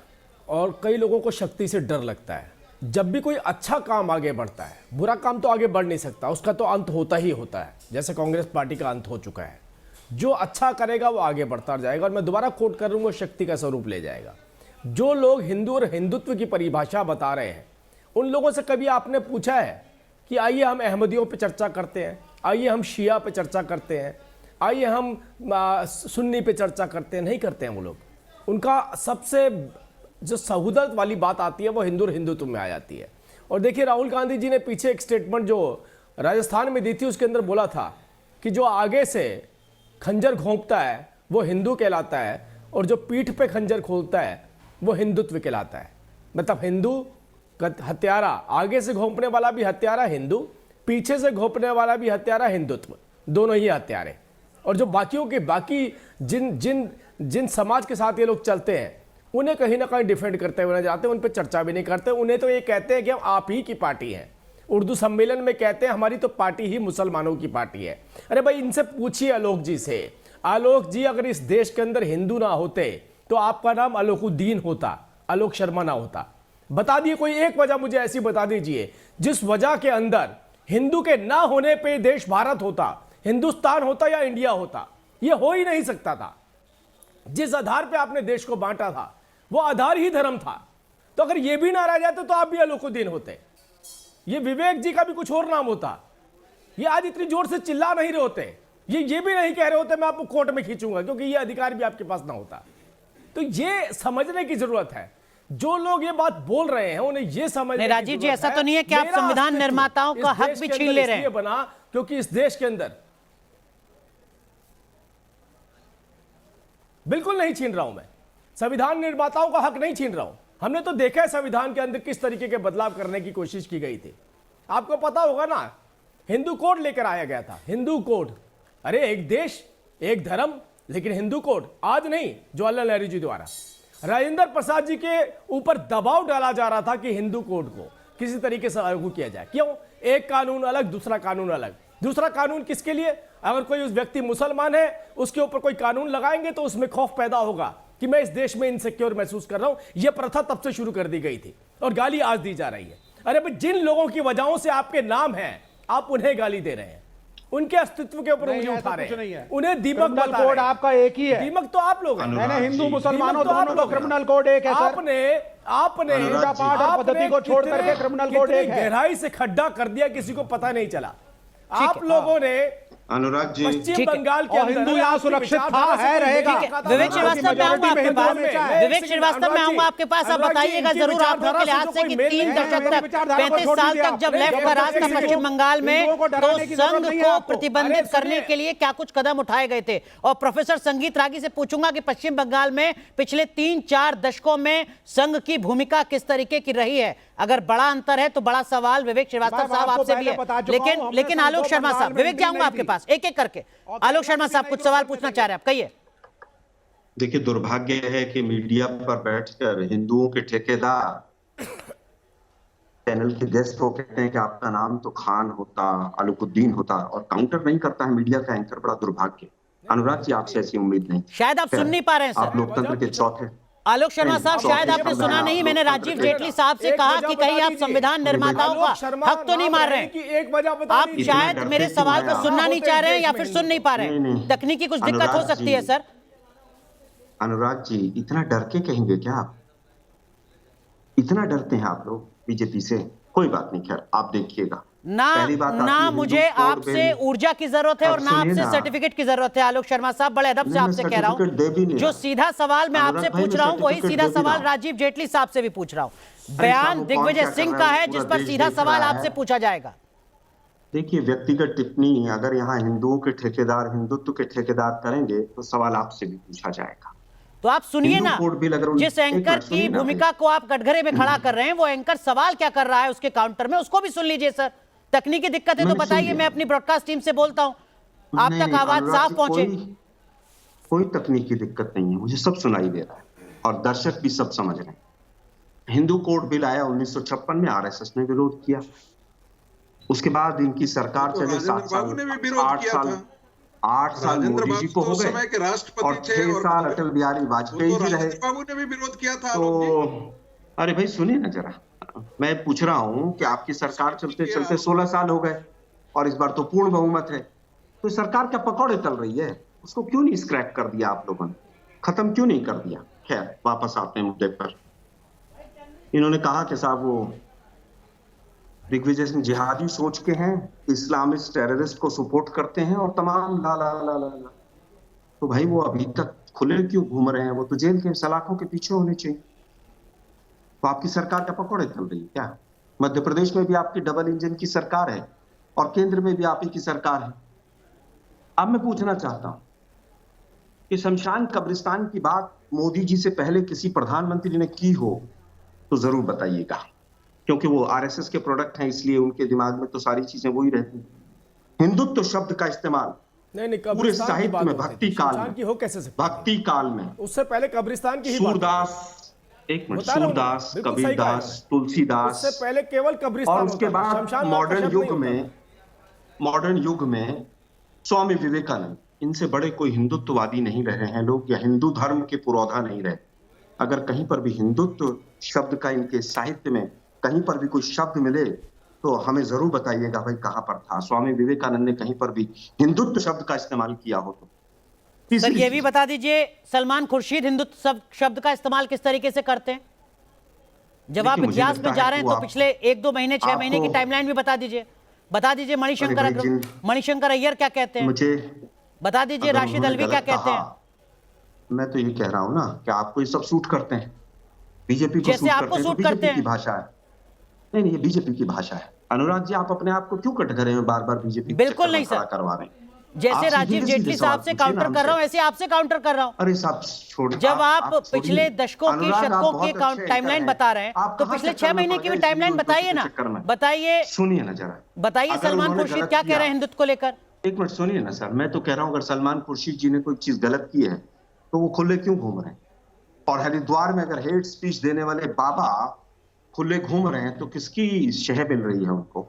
और कई लोगों को शक्ति से डर लगता है। जब भी कोई अच्छा काम आगे बढ़ता है, बुरा काम तो आगे बढ़ नहीं सकता, उसका तो अंत होता ही होता है, जैसे कांग्रेस पार्टी का अंत हो चुका है। जो अच्छा करेगा वो आगे बढ़ता जाएगा और मैं दोबारा कोट कर लूँगा, शक्ति का स्वरूप ले जाएगा। जो लोग हिंदू और हिंदुत्व की परिभाषा बता रहे हैं, उन लोगों से कभी आपने पूछा है कि आइए हम अहमदियों पे चर्चा करते हैं, आइए हम शिया पे चर्चा करते हैं, आइए हम सुन्नी पे चर्चा करते हैं? नहीं करते हैं वो लोग। उनका सबसे जो सहुदत वाली बात आती है वो हिंदू और हिंदुत्व में आ जाती है। और देखिए, राहुल गांधी जी ने पीछे एक स्टेटमेंट जो राजस्थान में दी थी, उसके अंदर बोला था कि जो आगे से खंजर घोंपता है वो हिंदू कहलाता है और जो पीठ पे खंजर खोलता है वो हिंदुत्व कहलाता है। मतलब हिंदू हत्यारा, आगे से घोंपने वाला भी हत्यारा हिंदू, पीछे से घोंपने वाला भी हत्यारा हिंदुत्व, दोनों ही हत्यारे। और जो बाकियों के बाकी जिन समाज के साथ ये लोग चलते हैं उन्हें कहीं ना कहीं डिफेंड करते हुए नजर आते हैं, उन पर चर्चा भी नहीं करते। उन्हें तो ये कहते हैं कि हम आप ही की पार्टी हैं। उर्दू सम्मेलन में कहते हैं हमारी तो पार्टी ही मुसलमानों की पार्टी है। अरे भाई, इनसे पूछिए आलोक जी से, आलोक जी, अगर इस देश के अंदर हिंदू ना होते तो आपका नाम आलोकुद्दीन होता, आलोक शर्मा ना होता। बता दिए कोई एक वजह मुझे ऐसी बता दीजिए जिस वजह के अंदर हिंदू के ना होने पे देश भारत होता, हिंदुस्तान होता या इंडिया होता। ये हो ही नहीं सकता था। जिस आधार पे आपने देश को बांटा था वो आधार ही धर्म था। तो अगर ये भी ना रह जाते तो आप भी अलौकुद्दीन होते, ये विवेक जी का भी कुछ और नाम होता, ये आज इतनी जोर से चिल्ला नहीं रहे होते, ये भी नहीं कह रहे होते मैं आपको कोर्ट में खींचूंगा, क्योंकि ये अधिकार भी आपके पास ना होता। तो ये समझने की जरूरत है, जो लोग ये बात बोल रहे हैं उन्हें ये समझने राजीव जी, ऐसा तो नहीं है कि आप संविधान निर्माताओं का हक भी छीन ले रहे हैं? बना क्योंकि इस देश के अंदर बिल्कुल नहीं छीन रहा हूं मैं, संविधान निर्माताओं का हक नहीं छीन रहा हूं। हमने तो देखा है संविधान के अंदर किस तरीके के बदलाव करने की कोशिश की गई थी। आपको पता होगा ना, हिंदू कोड लेकर आया गया था, हिंदू कोड। अरे एक देश एक धर्म, लेकिन हिंदू कोड आज नहीं, जवाहरलाल नेहरू जी द्वारा राजेंद्र प्रसाद जी के ऊपर दबाव डाला जा रहा था कि हिंदू कोड को किसी तरीके से लागू किया जाए। क्यों? एक कानून अलग, दूसरा कानून अलग। दूसरा कानून किसके लिए? अगर कोई उस व्यक्ति मुसलमान है, उसके ऊपर कोई कानून लगाएंगे तो उसमें खौफ पैदा होगा कि मैं इस देश में इनसिक्योर महसूस कर रहा हूं। यह प्रथा तब से शुरू कर दी गई थी और गाली आज दी जा रही है। अरे भाई, जिन लोगों की वजहों से आपके नाम है, आप उन्हें गाली दे रहे हैं, उनके अस्तित्व के ऊपर उंगली उठा रहे हैं, उन्हें दीमक बता रहे हैं। कोड आपका एक ही है। दीमक तो आप लोग हैं। हिंदू मुसलमानों दोनों का क्रिमिनल कोड एक है सर। आपने पूजा पाठ और पद्धति को छोड़ करके क्रिमिनल कोड एक है। गहराई से खड्डा कर दिया, किसी को पता नहीं चला। आप लोगों ने अनुराग जी, पश्चिम बंगाल के हिंदू यहाँ सुरक्षित था, है, रहेगा। विवेक श्रीवास्तव मैं आऊंगा आपके पास, विवेक श्रीवास्तव मैं आऊंगा आपके पास। आप बताइएगा जरूर आंकड़ों के लिहाज से कि 3 दशक तक, 35 साल तक जब लेफ्ट का राज था पश्चिम बंगाल में, तो संघ को प्रतिबंधित करने के लिए क्या कुछ कदम उठाए गए थे। और प्रोफेसर संगीत रागी से पूछूंगा कि पश्चिम बंगाल में पिछले 3-4 दशकों में संघ की भूमिका किस तरीके की रही है। अगर बड़ा अंतर है तो बड़ा सवाल विवेक श्रीवास्तव साहब आपसे भी है। लेकिन आलोक शर्मा साहब, विवेक जाऊंगा आपके पास एक एक करके। आलोक शर्मा साहब कुछ सवाल पूछना चाह रहे हैं, आप कहिए। देखिए, दुर्भाग्य है कि मीडिया पर बैठकर हिंदुओं के ठेकेदार चैनल के गेस्ट को कहते हैं कि आपका नाम तो खान होता, अलौकुद्दीन होता, और काउंटर नहीं करता है मीडिया का एंकर। बड़ा दुर्भाग्य। अनुराग जी, आपसे ऐसी उम्मीद नहीं। शायद आप सुन नहीं पा रहे हैं आप सर। लोकतंत्र के चौथे। आलोक शर्मा साहब, शायद आपने सुना नहीं, मैंने राजीव जेटली साहब से कहा कि कहीं आप संविधान निर्माताओं का हक तो नहीं मार रहे हैं। आप शायद मेरे सवाल को सुनना नहीं चाह रहे हैं या फिर सुन नहीं पा रहे हैं। तकनीकी कुछ दिक्कत हो सकती है सर। अनुराग जी, इतना डर के कहेंगे क्या आप? इतना डरते हैं आप लोग बीजेपी से? कोई बात नहीं, खैर आप देखिएगा। ना मुझे आपसे ऊर्जा की जरूरत है और ना आपसे सर्टिफिकेट की जरूरत है। आलोक शर्मा साहब, बड़े अदब से आपसे कह रहा हूं, जो सीधा सवाल मैं आपसे पूछ रहा हूं वही सीधा सवाल राजीव जेटली साहब से भी पूछ रहा हूं। बयान दिग्विजय सिंह का है जिस पर सीधा सवाल आपसे पूछा जाएगा। देखिए, व्यक्तिगत टिप्पणी अगर यहाँ हिंदुओं के ठेकेदार हिंदुत्व के ठेकेदार करेंगे तो सवाल आपसे भी पूछा जाएगा। तो आप सुनिए ना, जिस एंकर की भूमिका को आप कटघरे में खड़ा कर रहे हैं, वो एंकर सवाल क्या कर रहा है उसके काउंटर में, उसको भी सुन लीजिए सर। तकनीकी दिक्कत है तो बताइए, मैं अपनी ब्रॉडकास्ट टीम से बोलता हूं, आप तक आवाज साफ पहुंचे। कोई तकनीकी दिक्कत नहीं है, मुझे सब सुनाई दे रहा है और दर्शक भी सब समझ रहे हैं। हिंदू कोड बिल आया 1956 में, आरएसएस ने विरोध किया। उसके बाद इनकी सरकार चले 7 साल, 8 साल मोदी जी को हो गए और 6 साल अटल बिहारी वाजपेयी जी रहे। बाबू ने भी विरोध किया था। तो अरे भाई सुनिए ना जरा, मैं पूछ रहा हूं कि आपकी सरकार चलते चलते 16 साल हो गए और इस बार तो पूर्ण बहुमत है, तो सरकार क्या पकौड़े तल रही है? उसको क्यों नहीं स्क्रैप कर दिया आप लोगों ने? खत्म क्यों नहीं कर दिया? खैर, वापस आते हैं मुद्दे पर। इन्होंने कहा कि साहब वो दिग्विजय सिंह जिहादी सोच के हैं, इस्लामिस्ट टेररिस्ट को सपोर्ट करते हैं और तमाम ला ला ला ला ला। तो भाई वो अभी तक खुले क्यों घूम रहे हैं? वो तो जेल के सलाखों के पीछे होने चाहिए। तो आपकी सरकार क्या पकौड़े चल रही है क्या? मध्य प्रदेश में भी आपकी डबल इंजन की सरकार है और केंद्र में भी आप ही की सरकार है। अब मैं पूछना चाहता हूं कि शमशान कब्रिस्तान की बात मोदी जी से पहले किसी प्रधानमंत्री ने की हो तो जरूर बताइएगा, क्योंकि वो आरएसएस के प्रोडक्ट हैं, इसलिए उनके दिमाग में तो सारी चीजें वही रहती हैं। हिंदुत्व शब्द का इस्तेमाल पूरे साहित्य में भक्ति काल में हो कैसे सकती? भक्ति काल में उससे पहले कब्रिस्तान की ही सूरदास, एक मिनट, सूरदास, कबीरदास, तुलसीदास, उससे पहले केवल कब्रिस्तान, और उसके बाद मॉडर्न युग में स्वामी विवेकानंद, इनसे बड़े कोई हिंदुत्ववादी नहीं रहे हैं लोग, या हिंदू धर्म के पुरोधा नहीं रहे। अगर कहीं पर भी हिंदुत्व शब्द का इनके साहित्य में कहीं पर भी कोई शब्द मिले तो हमें जरूर बताइएगा भाई कहां पर था। स्वामी विवेकानंद ने कहीं पर भी हिंदुत्व शब्द का इस्तेमाल किया हो तो सर ये भी बता दीजिए, सलमान खुर्शीद हिंदुत्व शब्द का इस्तेमाल किस तरीके से करते हैं? जब आप इतिहास में जा रहे हैं तो पिछले 1-2 महीने 6 महीने की टाइमलाइन भी बता दीजिए। मणिशंकर अय्यर क्या कहते हैं, मुझे बता दीजिए। राशिद अलवी क्या कहते हैं? मैं तो ये कह रहा हूँ ना कि आपको ये सब सूट करते हैं, बीजेपी को जैसे आपको सूट करते हैं की भाषा है। नहीं, ये बीजेपी की भाषा है। अनुराग जी, आप अपने आप को क्यों कटघरे में बार बार बीजेपी बिल्कुल नहीं सर, करवा रहे हैं? जैसे राजीव जेटली साहब से काउंटर कर रहा हूं ऐसे आपसे काउंटर कर रहा हूं। अरे साहब छोड़, जब आप पिछले दशकों की शतकों की टाइमलाइन बता रहे हैं तो पिछले 6 महीने की भी टाइमलाइन बताइए ना, बताइए। सुनिए ना जरा, बताइए सलमान खुर्शीद क्या कह रहे हैं हिंदुत्व को लेकर। एक मिनट सुनिए ना सर, मैं तो कह रहा हूं अगर सलमान खुर्शीद जी ने कोई चीज गलत की है तो वो खुले क्यों घूम रहे हैं? और हरिद्वार में अगर हेट स्पीच देने वाले बाबा खुले घूम रहे हैं तो किसकी शह मिल रही है उनको?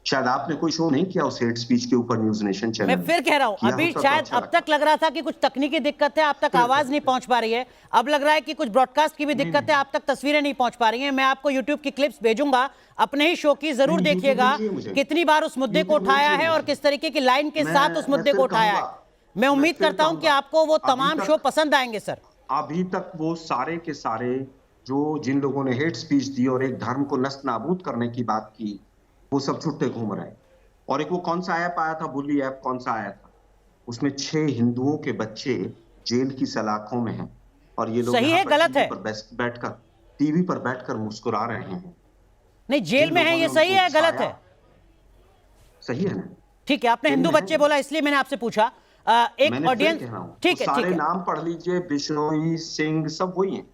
शायद आपने कोई शो नहीं किया उस हेट स्पीच के ऊपर न्यूज नेशन चैनल। मैं फिर कह रहा हूं, अभी शायद अब तक लग रहा था कि कुछ तकनीकी दिक्कत है, आप तक आवाज नहीं पहुंच पा रही है। अब लग रहा है कि कुछ ब्रॉडकास्ट की भी दिक्कत है, आप तक तस्वीरें नहीं पहुंच पा रही हैं। मैं आपको यूट्यूब की क्लिप्स भेजूंगा, अपने ही शो की, जरूर देखिएगा कितनी बार उस मुद्दे को उठाया है और किस तरीके की लाइन के साथ उस मुद्दे को उठाया है। मैं उम्मीद करता हूं कि आपको वो तमाम शो पसंद आएंगे सर। अभी तक वो सारे के सारे जो जिन लोगों ने हेट स्पीच दी और एक धर्म को नष्ट नाबूद करने की बात की, वो सब छुट्टे घूम रहे हैं। और एक वो कौन सा ऐप आया था, बुली ऐप कौन सा आया था, उसमें 6 हिंदुओं के बच्चे जेल की सलाखों में हैं और ये लोग सही है गलत है? बैठकर टीवी पर बैठकर मुस्कुरा रहे हैं। नहीं, जेल में है, ये सही है गलत है? सही है ना? ठीक है, आपने हिंदू बच्चे बोला इसलिए मैंने आपसे पूछा। एक ऑडियंस, ठीक है, सारे नाम पढ़ लीजिए, बिश्नोई सिंह सब वही हैं।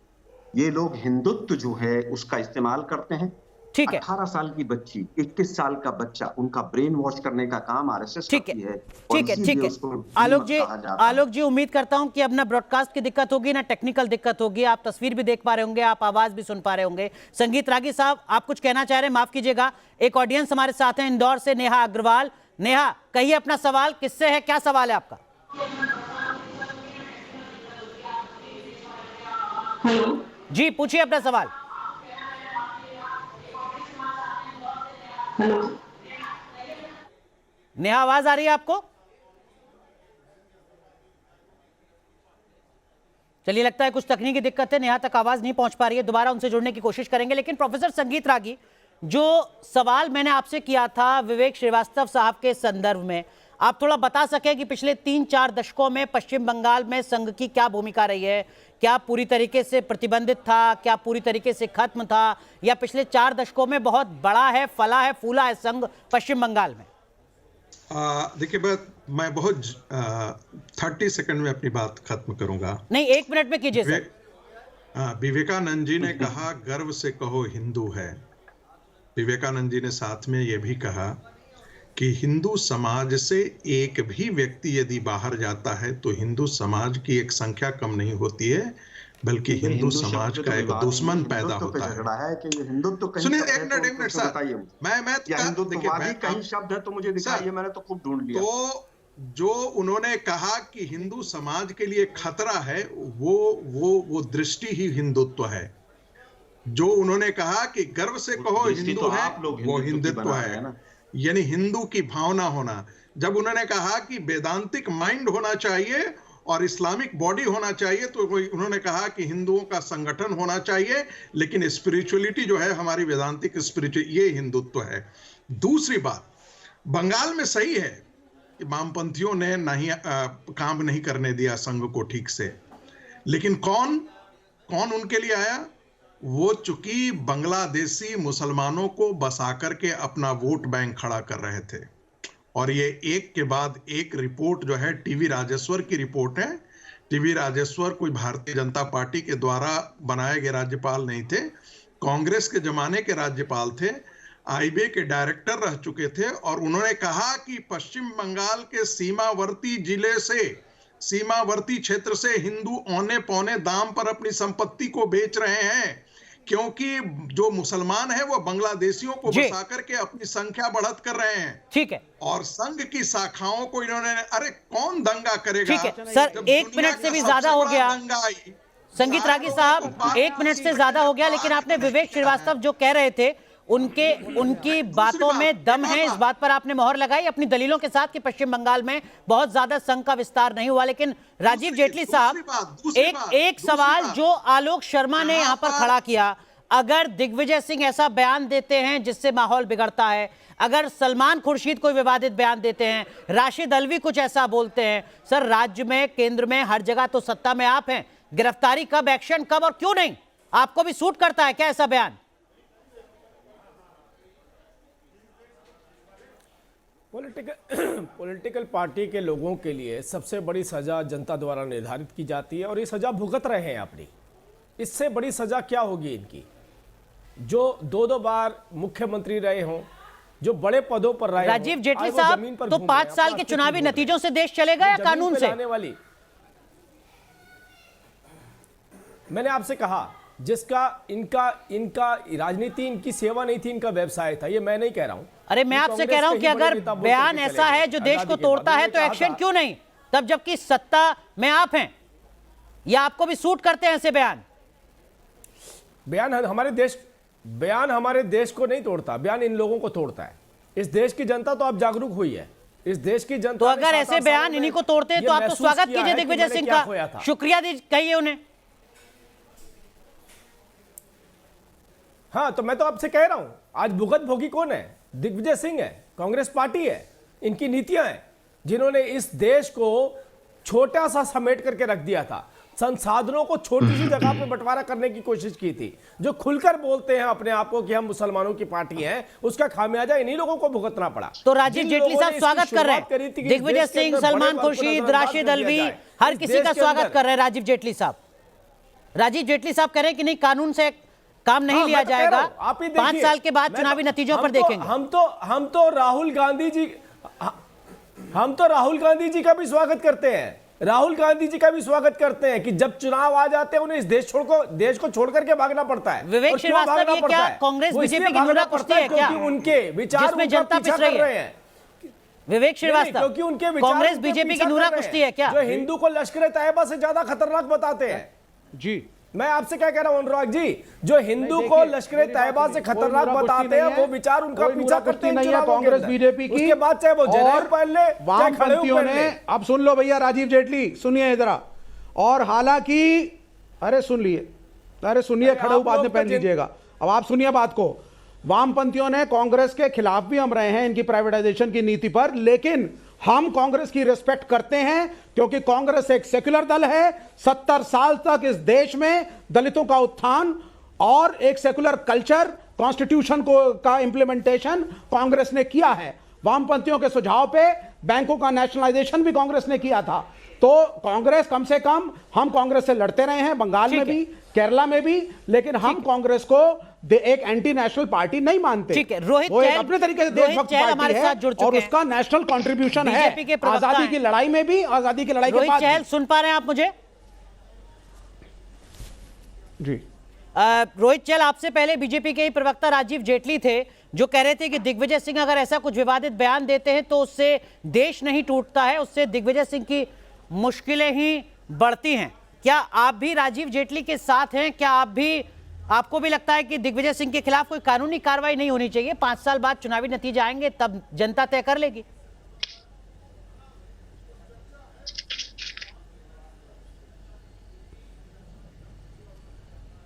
ये लोग हिंदुत्व जो है उसका इस्तेमाल करते हैं। ठीक है, 18 साल की बच्ची, 21 साल का बच्चा, उनका ब्रेन वॉश करने का काम आरएसएस करती है। ठीक है। आलोक जी, उम्मीद करता हूं कि अब ना ब्रॉडकास्ट की दिक्कत होगी ना टेक्निकल दिक्कत होगी, आप तस्वीर भी देख पा रहे होंगे, आप आवाज भी सुन पा रहे होंगे। संगीत रागी साहब, आप कुछ कहना चाह रहे हैं? माफ कीजिएगा, एक ऑडियंस हमारे साथ है इंदौर से, नेहा अग्रवाल। नेहा, कहिए अपना सवाल, किससे है, क्या सवाल है आपका? हेलो जी, पूछिए अपना सवाल। हेलो नेहा, आवाज आ रही है आपको? चलिए, लगता है कुछ तकनीकी दिक्कत है, नेहा तक आवाज नहीं पहुंच पा रही है। दोबारा उनसे जुड़ने की कोशिश करेंगे। लेकिन प्रोफेसर संगीत रागी, जो सवाल मैंने आपसे किया था विवेक श्रीवास्तव साहब के संदर्भ में, आप थोड़ा बता सके कि पिछले 3-4 दशकों में पश्चिम बंगाल में संघ की क्या भूमिका रही है? क्या पूरी तरीके से प्रतिबंधित था, क्या पूरी तरीके से खत्म था, या पिछले 4 दशकों में बहुत बड़ा है, फला है, फूला है संघ पश्चिम बंगाल में? देखिए, मैं बहुत 30 सेकंड में अपनी बात खत्म करूंगा। नहीं, 1 मिनट में कीजिए सर। विवेकानंद जी ने कहा गर्व से कहो हिंदू है। विवेकानंद जी ने साथ में यह भी कहा कि हिंदू समाज से एक भी व्यक्ति यदि बाहर जाता है तो हिंदू समाज की एक संख्या कम नहीं होती है, बल्कि हिंदू समाज का एक दुश्मन पैदा होता है। सुनिए, एक मिनट सर, मैं कहीं शब्द है तो मुझे दिखाइए, मैंने तो खूब ढूंढ लिया। तो जो उन्होंने कहा कि हिंदू समाज के लिए खतरा है, वो दृष्टि ही हिंदुत्व है। जो उन्होंने कहा कि गर्व से कहो हिंदू है, वो हिंदुत्व है, यानी हिंदू की भावना होना। जब उन्होंने कहा कि वेदांतिक माइंड होना चाहिए और इस्लामिक बॉडी होना चाहिए, तो उन्होंने कहा कि हिंदुओं का संगठन होना चाहिए, लेकिन स्पिरिचुअलिटी जो है हमारी वेदांतिक स्पिरिचुअल, ये हिंदुत्व है। दूसरी बात, बंगाल में सही है कि वामपंथियों ने काम नहीं करने दिया संघ को ठीक से, लेकिन कौन उनके लिए आया? वो चूंकि बांग्लादेशी मुसलमानों को बसा करके अपना वोट बैंक खड़ा कर रहे थे। और ये एक के बाद एक रिपोर्ट जो है, टीवी राजेश्वर की रिपोर्ट है। टीवी राजेश्वर कोई भारतीय जनता पार्टी के द्वारा बनाए गए राज्यपाल नहीं थे, कांग्रेस के जमाने के राज्यपाल थे, आईबीए के डायरेक्टर रह चुके थे। और उन्होंने कहा कि पश्चिम बंगाल के सीमावर्ती जिले से, सीमावर्ती क्षेत्र से हिंदू औने पौने दाम पर अपनी संपत्ति को बेच रहे हैं, क्योंकि जो मुसलमान है वो बांग्लादेशियों को बसा करके अपनी संख्या बढ़त कर रहे हैं। ठीक है। और संघ की शाखाओं को इन्होंने, अरे कौन दंगा करेगा? ठीक है सर, 1 मिनट से भी ज्यादा हो गया। संगीत रागी साहब, 1 मिनट से ज्यादा हो गया, लेकिन आपने विवेक श्रीवास्तव जो कह रहे थे उनकी बातों में दम है, इस बात पर आपने मोहर लगाई अपनी दलीलों के साथ कि पश्चिम बंगाल में बहुत ज्यादा संघ का विस्तार नहीं हुआ। लेकिन राजीव जेटली साहब, एक सवाल जो आलोक शर्मा ने यहां पर खड़ा किया, अगर दिग्विजय सिंह ऐसा बयान देते हैं जिससे माहौल बिगड़ता है, अगर सलमान खुर्शीद कोई विवादित बयान देते हैं, राशिद अल्वी कुछ ऐसा बोलते हैं, सर राज्य में, केंद्र में, हर जगह तो सत्ता में आप हैं, गिरफ्तारी कब, एक्शन कब और क्यों नहीं? आपको भी सूट करता है क्या ऐसा बयान? पॉलिटिकल पार्टी के लोगों के लिए सबसे बड़ी सजा जनता द्वारा निर्धारित की जाती है और ये सजा भुगत रहे हैं अपनी। इससे बड़ी सजा क्या होगी इनकी? जो 2-2 बार मुख्यमंत्री रहे हों, जो बड़े पदों पर रहे, राजीव जेटली साहब, तो 5 साल के चुनावी नतीजों से देश चलेगा या कानून से? वाली मैंने आपसे कहा, जिसका इनका राजनीति, इनकी सेवा नहीं थी, इनका व्यवसाय था, ये मैं नहीं कह रहा हूं। अरे मैं आपसे कह रहा हूं कि अगर बयान ऐसा है जो देश को तोड़ता है तो एक्शन क्यों नहीं, तब जबकि सत्ता में आप हैं? या आपको भी सूट करते हैं ऐसे बयान? बयान हमारे देश को नहीं तोड़ता, बयान इन लोगों को तोड़ता है। इस देश की जनता तो अब जागरूक हुई है। इस देश की जनता, तो अगर ऐसे बयान इन्हीं को तोड़ते हैं तो आप तो स्वागत कीजिए दिग्विजय सिंह का, शुक्रिया कहिए उन्हें। हाँ, तो मैं तो आपसे कह रहा हूं, आज भुगत भोगी कौन है? दिग्विजय सिंह है, कांग्रेस पार्टी है, इनकी नीतियां हैं, जिन्होंने इस देश को छोटा सा समेट करके रख दिया था, संसाधनों को छोटी सी जगह पे बंटवारा करने की कोशिश की थी। जो खुलकर बोलते हैं अपने आप को कि हम मुसलमानों की पार्टी हैं, उसका खामियाजा इन्हीं लोगों को भुगतना पड़ा। तो राजीव जेटली साहब स्वागत कर रहे हैं, दिग्विजय सिंह, सलमान खुर्शीद, राशिद अल्वी, हर किसी का स्वागत कर रहे हैं राजीव जेटली साहब। राजीव जेटली साहब कह रहे हैं कि नहीं, कानून से काम नहीं लिया जाएगा, 5 साल के बाद चुनावी नतीजों पर देखेंगे। हम तो राहुल गांधी जी का भी स्वागत करते हैं। राहुल गांधी जी का भी स्वागत करते हैं कि जब चुनाव आ जाते हैं उन्हें इस देश को छोड़ करके भागना पड़ता है। विवेक श्रीवास्तव, ये क्या कांग्रेस बीजेपी की नुरा कुश्ती है क्या? उनके विचार जिसमें जनता पिस रही है। विवेक श्रीवास्तव, क्योंकि उनके कांग्रेस बीजेपी की नुरा कुश्ती है क्या? जो हिंदू को लश्कर तैयबा से ज्यादा खतरनाक बताते हैं। जी, मैं आपसे क्या कह रहा हूं अनुराग जी, जो हिंदू को लश्कर तैयबा से खतरनाक बताते हैं, वो विचार उनका पीछा करते हैं नहीं है कांग्रेस बीजेपी की। उसके बाद चाहे वो जनेऊ पहन ले, वामपंथियों ने, अब सुन लो भैया, राजीव जेटली सुनिए जरा। और हालांकि, अरे सुनिए, खड़े हो बाद में पहन लीजिएगा। अब आप सुनिए बात को। वामपंथियों ने कांग्रेस के खिलाफ भी हम रहे हैं इनकी प्राइवेटाइजेशन की नीति पर, लेकिन हम कांग्रेस की रिस्पेक्ट करते हैं क्योंकि कांग्रेस एक सेक्युलर दल है। 70 साल तक इस देश में दलितों का उत्थान और एक सेक्युलर कल्चर, कॉन्स्टिट्यूशन का इंप्लीमेंटेशन कांग्रेस ने किया है। वामपंथियों के सुझाव पे बैंकों का नेशनलाइजेशन भी कांग्रेस ने किया था। तो कांग्रेस, कम से कम हम कांग्रेस से लड़ते रहे हैं, बंगाल में भी, केरला में भी, लेकिन हम कांग्रेस को एक एंटी नेशनल पार्टी नहीं मानते। ठीक है, रोहित वो एक अपने तरीके से देशभक्त पार्टी है और उसका नेशनल कंट्रीब्यूशन है आजादी की लड़ाई में भी, आजादी की लड़ाई के बाद। रोहित चहल, सुन पा रहे हैं आप मुझे? जी, रोहित चहल, आपसे पहले बीजेपी के ही प्रवक्ता राजीव जेटली थे जो कह रहे थे कि दिग्विजय सिंह अगर ऐसा कुछ विवादित बयान देते हैं तो उससे देश नहीं टूटता है, उससे दिग्विजय सिंह की मुश्किलें ही बढ़ती हैं। क्या आप भी राजीव जेटली के साथ हैं? क्या आपको भी लगता है कि दिग्विजय सिंह के खिलाफ कोई कानूनी कार्रवाई नहीं होनी चाहिए? 5 साल बाद चुनावी नतीजे आएंगे, तब जनता तय कर लेगी।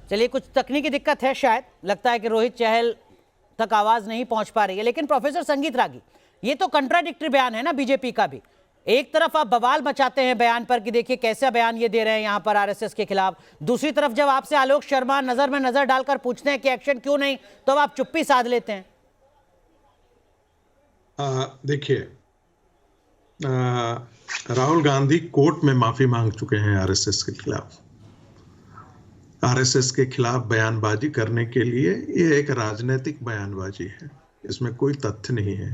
चलिए, कुछ तकनीकी दिक्कत है शायद, लगता है कि रोहित चहल तक आवाज नहीं पहुंच पा रही है। लेकिन प्रोफेसर संगीत रागी, ये तो कंट्राडिक्टरी बयान है ना बीजेपी का भी। एक तरफ आप बवाल मचाते हैं बयान पर कि देखिए कैसा बयान ये दे रहे हैं यहां पर आरएसएस के खिलाफ, दूसरी तरफ जब आपसे आलोक शर्मा नजर में नजर डालकर पूछते हैं कि एक्शन क्यों नहीं, तो अब आप चुप्पी साध लेते हैं। देखिए, राहुल गांधी कोर्ट में माफी मांग चुके हैं आरएसएस के खिलाफ। आरएसएस के खिलाफ बयानबाजी करने के लिए ये एक राजनीतिक बयानबाजी है, इसमें कोई तथ्य नहीं है।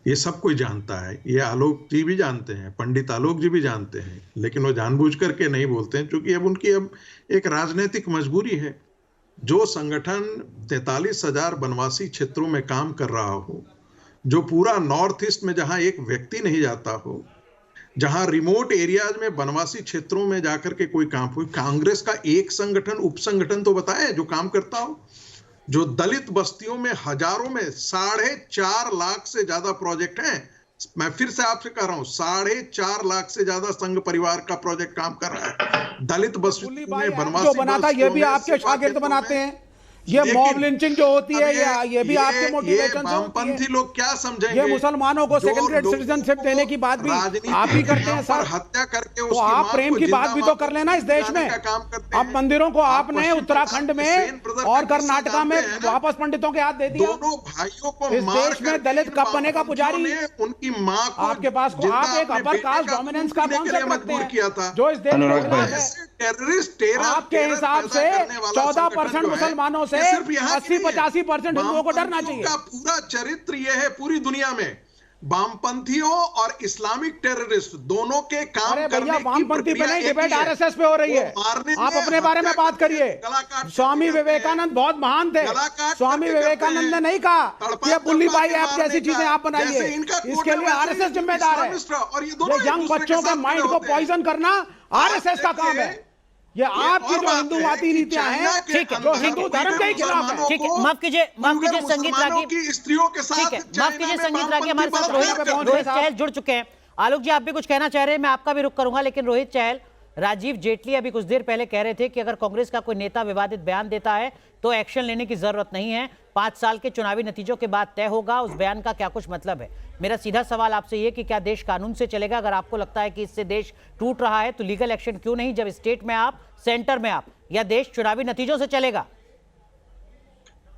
ये सब कोई जानता है, ये आलोक जी भी जानते हैं, पंडित आलोक जी भी जानते हैं, लेकिन वो जानबूझ करके नहीं बोलते हैं क्योंकि अब उनकी एक राजनीतिक मजबूरी है। जो संगठन 43,000 वनवासी क्षेत्रों में काम कर रहा हो, जो पूरा नॉर्थ ईस्ट में जहां एक व्यक्ति नहीं जाता हो, जहां रिमोट एरियाज में वनवासी क्षेत्रों में जाकर के कोई काम हो, कांग्रेस का एक संगठन, उप संगठन तो बताए जो काम करता हो। जो दलित बस्तियों में हजारों में 4.5 लाख से ज्यादा प्रोजेक्ट हैं। मैं फिर से आपसे कह रहा हूं, 4.5 लाख से ज्यादा संघ परिवार का प्रोजेक्ट काम कर रहा है दलित बस्तियों में, बनवासी जो बनाता ये भी आपके शागिर्द बनाते हैं। ये मॉब लिंचिंग जो होती है ये भी आपके मोटिवेशन से होती है। वामपंथी लोग क्या समझेंगे? ये मुसलमानों को सेकंड ग्रेड सिटीजनशिप देने की बात भी आप ही करते हैं सर। हत्या करके तो आप प्रेम की बात भी तो कर लेना इस देश में। अब मंदिरों को आपने उत्तराखंड में और कर्नाटका में वापस पंडितों के हाथ दे दिया। दोनों भाइयों को इस देश में दलित कब बने का पुजारी? उनकी मां को आपके पास आप एक अपर कास्ट डोमिनेंस का कॉन्सेप्ट रखते हैं जो इस देश में टेररिस्ट आपके हिसाब से 14% मुसलमानों से 80-85% हिंदुओं को डरना चाहिए। का पूरा चरित्र यह है पूरी दुनिया में, वामपंथियों और इस्लामिक टेररिस्ट दोनों के काम करने की वामपंथी पे नहीं, डिबेट आरएसएस पे हो रही है। आप अपने बारे में बात करिए। स्वामी विवेकानंद बहुत महान थे। स्वामी विवेकानंद ने नहीं कहा कि ये बुल्ली बाई ऐप जैसी चीजें आप बनाइए, इसके लिए आरएसएस जिम्मेदार है। ये यंग बच्चों के माइंड को पॉइजन करना आरएसएस का काम है। ये आपकी जो हिंदूवादी नीतियां हैं, ठीक है, जो हिंदू धर्म के खिलाफ है। ठीक है, माफ कीजिए संगीत रागी, स्त्रियों के साथ, ठीक है, माफ कीजिए संगीत रागी, हमारे साथ रोहित चहल जुड़ चुके हैं। आलोक जी, आप भी कुछ कहना चाह रहे हैं, मैं आपका भी रुख करूंगा, लेकिन रोहित चहल, राजीव जेटली अभी कुछ देर पहले कह रहे थे कि अगर कांग्रेस का कोई नेता विवादित बयान देता है तो एक्शन लेने की जरूरत नहीं है, 5 साल के चुनावी नतीजों के बाद तय होगा। उस बयान का क्या कुछ मतलब है? मेरा सीधा सवाल आपसे ये कि क्या देश कानून से चलेगा? अगर आपको लगता है कि इससे देश टूट रहा है तो लीगल एक्शन क्यों नहीं, जब स्टेट में आप, सेंटर में आप, या देश चुनावी नतीजों से चलेगा?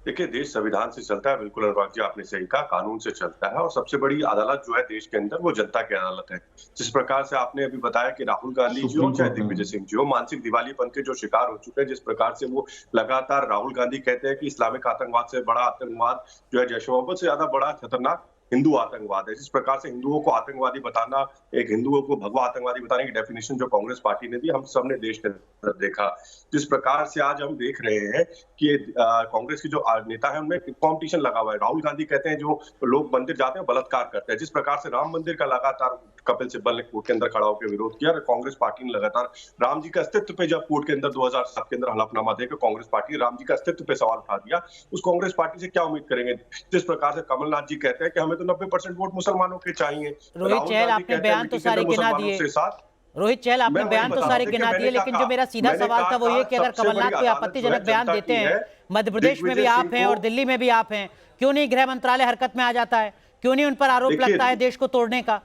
देखिए, देश संविधान से चलता है, बिल्कुल अनुराग जी आपने सही कहा, कानून से चलता है। और सबसे बड़ी अदालत जो है देश के अंदर वो जनता की अदालत है। जिस प्रकार से आपने अभी बताया कि राहुल गांधी जी हो चाहे दिग्विजय सिंह जी हो, मानसिक दिवालीपन के जो शिकार हो चुके हैं, जिस प्रकार से वो लगातार, राहुल गांधी कहते हैं कि इस्लामिक आतंकवाद से बड़ा आतंकवाद जो है जैश मोहम्मद से ज्यादा बड़ा खतरनाक हिंदू आतंकवाद है। जिस प्रकार से हिंदुओं को आतंकवादी बताना, एक हिंदुओं को भगवा आतंकवादी बताने की डेफिनेशन जो कांग्रेस पार्टी ने दी, हम सबने देश के अंदर देखा। जिस प्रकार से आज हम देख रहे हैं कि कांग्रेस के जो नेता है उनमें कंपटीशन लगा हुआ है। राहुल गांधी कहते हैं जो लोग मंदिर जाते हैं बलात्कार करते हैं। जिस प्रकार से राम मंदिर का लगातार कपिल सिब्बल ने कोर्ट के अंदर खड़ा होकर विरोध किया, कांग्रेस पार्टी ने लगातार राम जी के अस्तित्व पे, जब कोर्ट के अंदर 2007 के अंदर हलफनामा देकर कांग्रेस पार्टी ने राम जी के अस्तित्व पे सवाल उठा दिया, उस कांग्रेस पार्टी से क्या उम्मीद करेंगे? जिस प्रकार से कमलनाथ जी कहते हैं कि हमें तो 90% वोट मुसलमानों के चाहिए। रोहित चहल, आपने बयान तो सारे गिना दिए। रोहित चहल, आपने बयान तो सारे गिना दिए, लेकिन जो मेरा सीधा सवाल था वो ये कि अगर कमलनाथ कोई आपत्तिजनक बयान देते हैं, मध्य प्रदेश में भी आप हैं और दिल्ली में भी आप हैं, क्यों नहीं गृह मंत्रालय हरकत में आ जाता है? क्यों नहीं उन पर आरोप लगता है देश को तोड़ने का?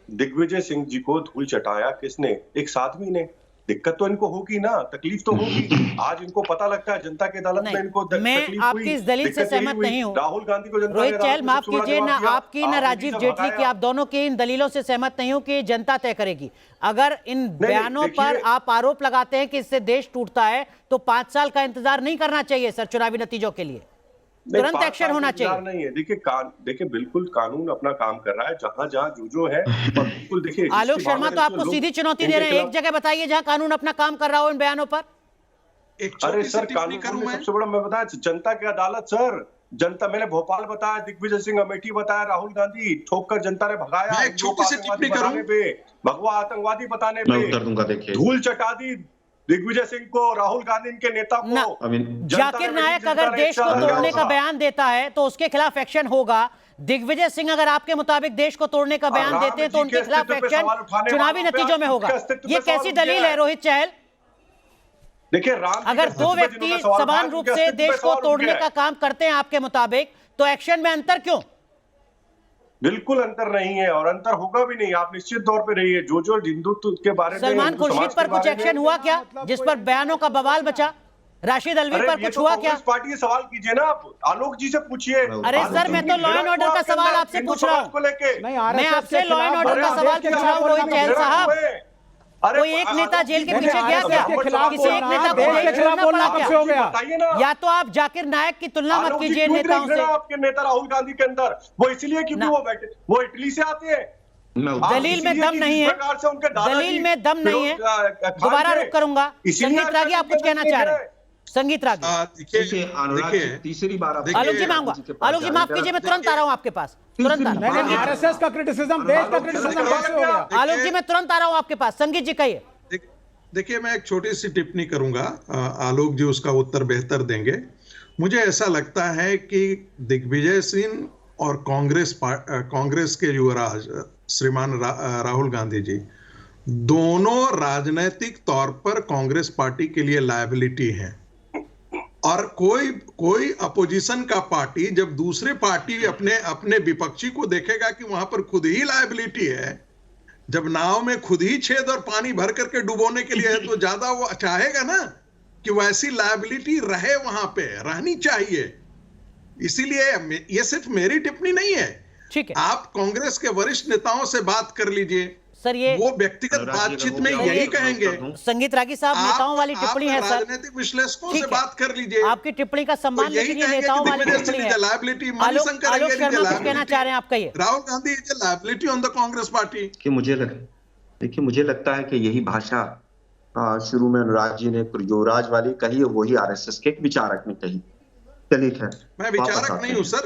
दिग्विजय सिंह जी को धूल चटाया किसने? एक साध्वी ने। दिक्कत तो इनको होगी ना, तकलीफ तो होगी। आज इनको पता लगता है जनता की अदालत में इनको मैं आपकी इस दलील से सहमत नहीं हूं। राहुल गांधी को जनता, रोहित चहल माफ कीजिए, ना आपकी ना राजीव जेटली की, आप दोनों की इन दलीलों से सहमत नहीं हूं कि जनता तय करेगी। अगर इन बयानों पर आप आरोप लगाते हैं कि इससे देश टूटता है तो 5 साल का इंतजार नहीं करना चाहिए सर चुनावी नतीजों के लिए, तुरंत एक्शन होना चाहिए। नहीं है, देखिए बिल्कुल कानून अपना काम कर रहा है, जहां जो है, और बिल्कुल देखिए आलोक शर्मा तो आपको सीधी चुनौती दे रहे हैं, एक जगह बताइए जहां कानून अपना काम कर रहा हो इन बयानों पर। अरे सर, कानून में सबसे बड़ा मैं बताया जनता की अदालत सर, जनता, मैंने भोपाल बताया, दिग्विजय सिंह अमेठी बताया, राहुल गांधी ठोककर जनता ने भगाया, एक छोटी सी टिप्पणी करूं, भगवा आतंकवादी बताने पे धूल चटा दी दिग्विजय सिंह को, राहुल गांधी इनके नेता को। जाकिर नायक अगर देश को तोड़ने का बयान देता है तो उसके खिलाफ एक्शन होगा। दिग्विजय सिंह अगर आपके मुताबिक देश को तोड़ने का बयान देते हैं तो उनके खिलाफ एक्शन चुनावी नतीजों में होगा। ये कैसी दलील है रोहित चहल? देखिए, अगर 2 व्यक्ति समान रूप से देश को तोड़ने का काम करते हैं आपके मुताबिक, तो एक्शन में अंतर क्यों? बिल्कुल अंतर नहीं है और अंतर होगा भी नहीं, आप निश्चित तौर पे रहिए। जो हिंदुत्व के बारे में, सलमान खुर्शीद पर कुछ एक्शन हुआ क्या जिस पर बयानों का बवाल बचा? राशिद अलवी पर कुछ हुआ क्या? पार्टी से सवाल कीजिए ना, आप आलोक जी से पूछिए। अरे सर, मैं तो लॉ एंड ऑर्डर का सवाल आपसे पूछ रहा हूँ, मैं आपसे लॉ एंड ऑर्डर का सवाल पूछ रहा हूँ रोहित चहल साहब। कोई एक नेता जेल के पीछे गया क्या? किसी एक नेता को जेल छोड़ना पड़ा क्या? या तो आप जाकिर नायक की तुलना मत कीजिए नेताओं से। आपके नेता राहुल गांधी के अंदर वो इसलिए क्योंकि वो इटली से आते हैं। दलील में दम नहीं है, दलील में दम नहीं है। दोबारा रुक करूंगा। संगीत रागी, आप कुछ कहना चाह रहे हैं? संगीत रागी, तीसरी बार आलोक जी मांगूंगा। आलोक जी माफ कीजिए, मैं तुरंत आ रहा हूं आपके पास, तुरंत आ रहा हूं। आरएसएस का क्रिटिसिज्म, देश का क्रिटिसिज्म कैसे हो गया? आलोक जी मैं तुरंत आ रहा हूं आपके पास। संगीत जी कहिए। देखिए, मैं एक छोटी सी टिप्पणी करूंगा, आलोक जी उसका उत्तर बेहतर देंगे। मुझे ऐसा लगता है कि दिग्विजय सिंह और कांग्रेस के युवराज श्रीमान राहुल गांधी जी दोनों राजनीतिक तौर पर कांग्रेस पार्टी के लिए लायबिलिटी है। और कोई अपोजिशन का पार्टी जब दूसरे पार्टी अपने विपक्षी को देखेगा कि वहां पर खुद ही लायबिलिटी है, जब नाव में खुद ही छेद और पानी भर करके डुबोने के लिए है, तो ज्यादा वो चाहेगा ना कि वैसी लायबिलिटी रहे, वहां पे रहनी चाहिए। इसीलिए ये सिर्फ मेरी टिप्पणी नहीं है, ठीक है, आप कांग्रेस के वरिष्ठ नेताओं से बात कर लीजिए सर। ये वो व्यक्तिगत बातचीत में यही कहेंगे। संगीत रागी साहब, नेताओं वाली टिप्पणी है सर, राजनीतिक विश्लेषकों से बात कर लीजिए। आपकी टिप्पणी का सम्मान, लेकिन ये नेताओं वाली टिप्पणी है। आलोक शर्मा कुछ कहना चाह रहे हैं, आप कहिए। Rahul Gandhi is a liability on the Congress party. कि मुझे लगता है कि यही भाषा शुरू में अनुराग जी ने युवराज वाली कही है, वही आरएसएस के एक विचारक ने कही। चलिए खैर, मैं विचारक नहीं हूँ सर,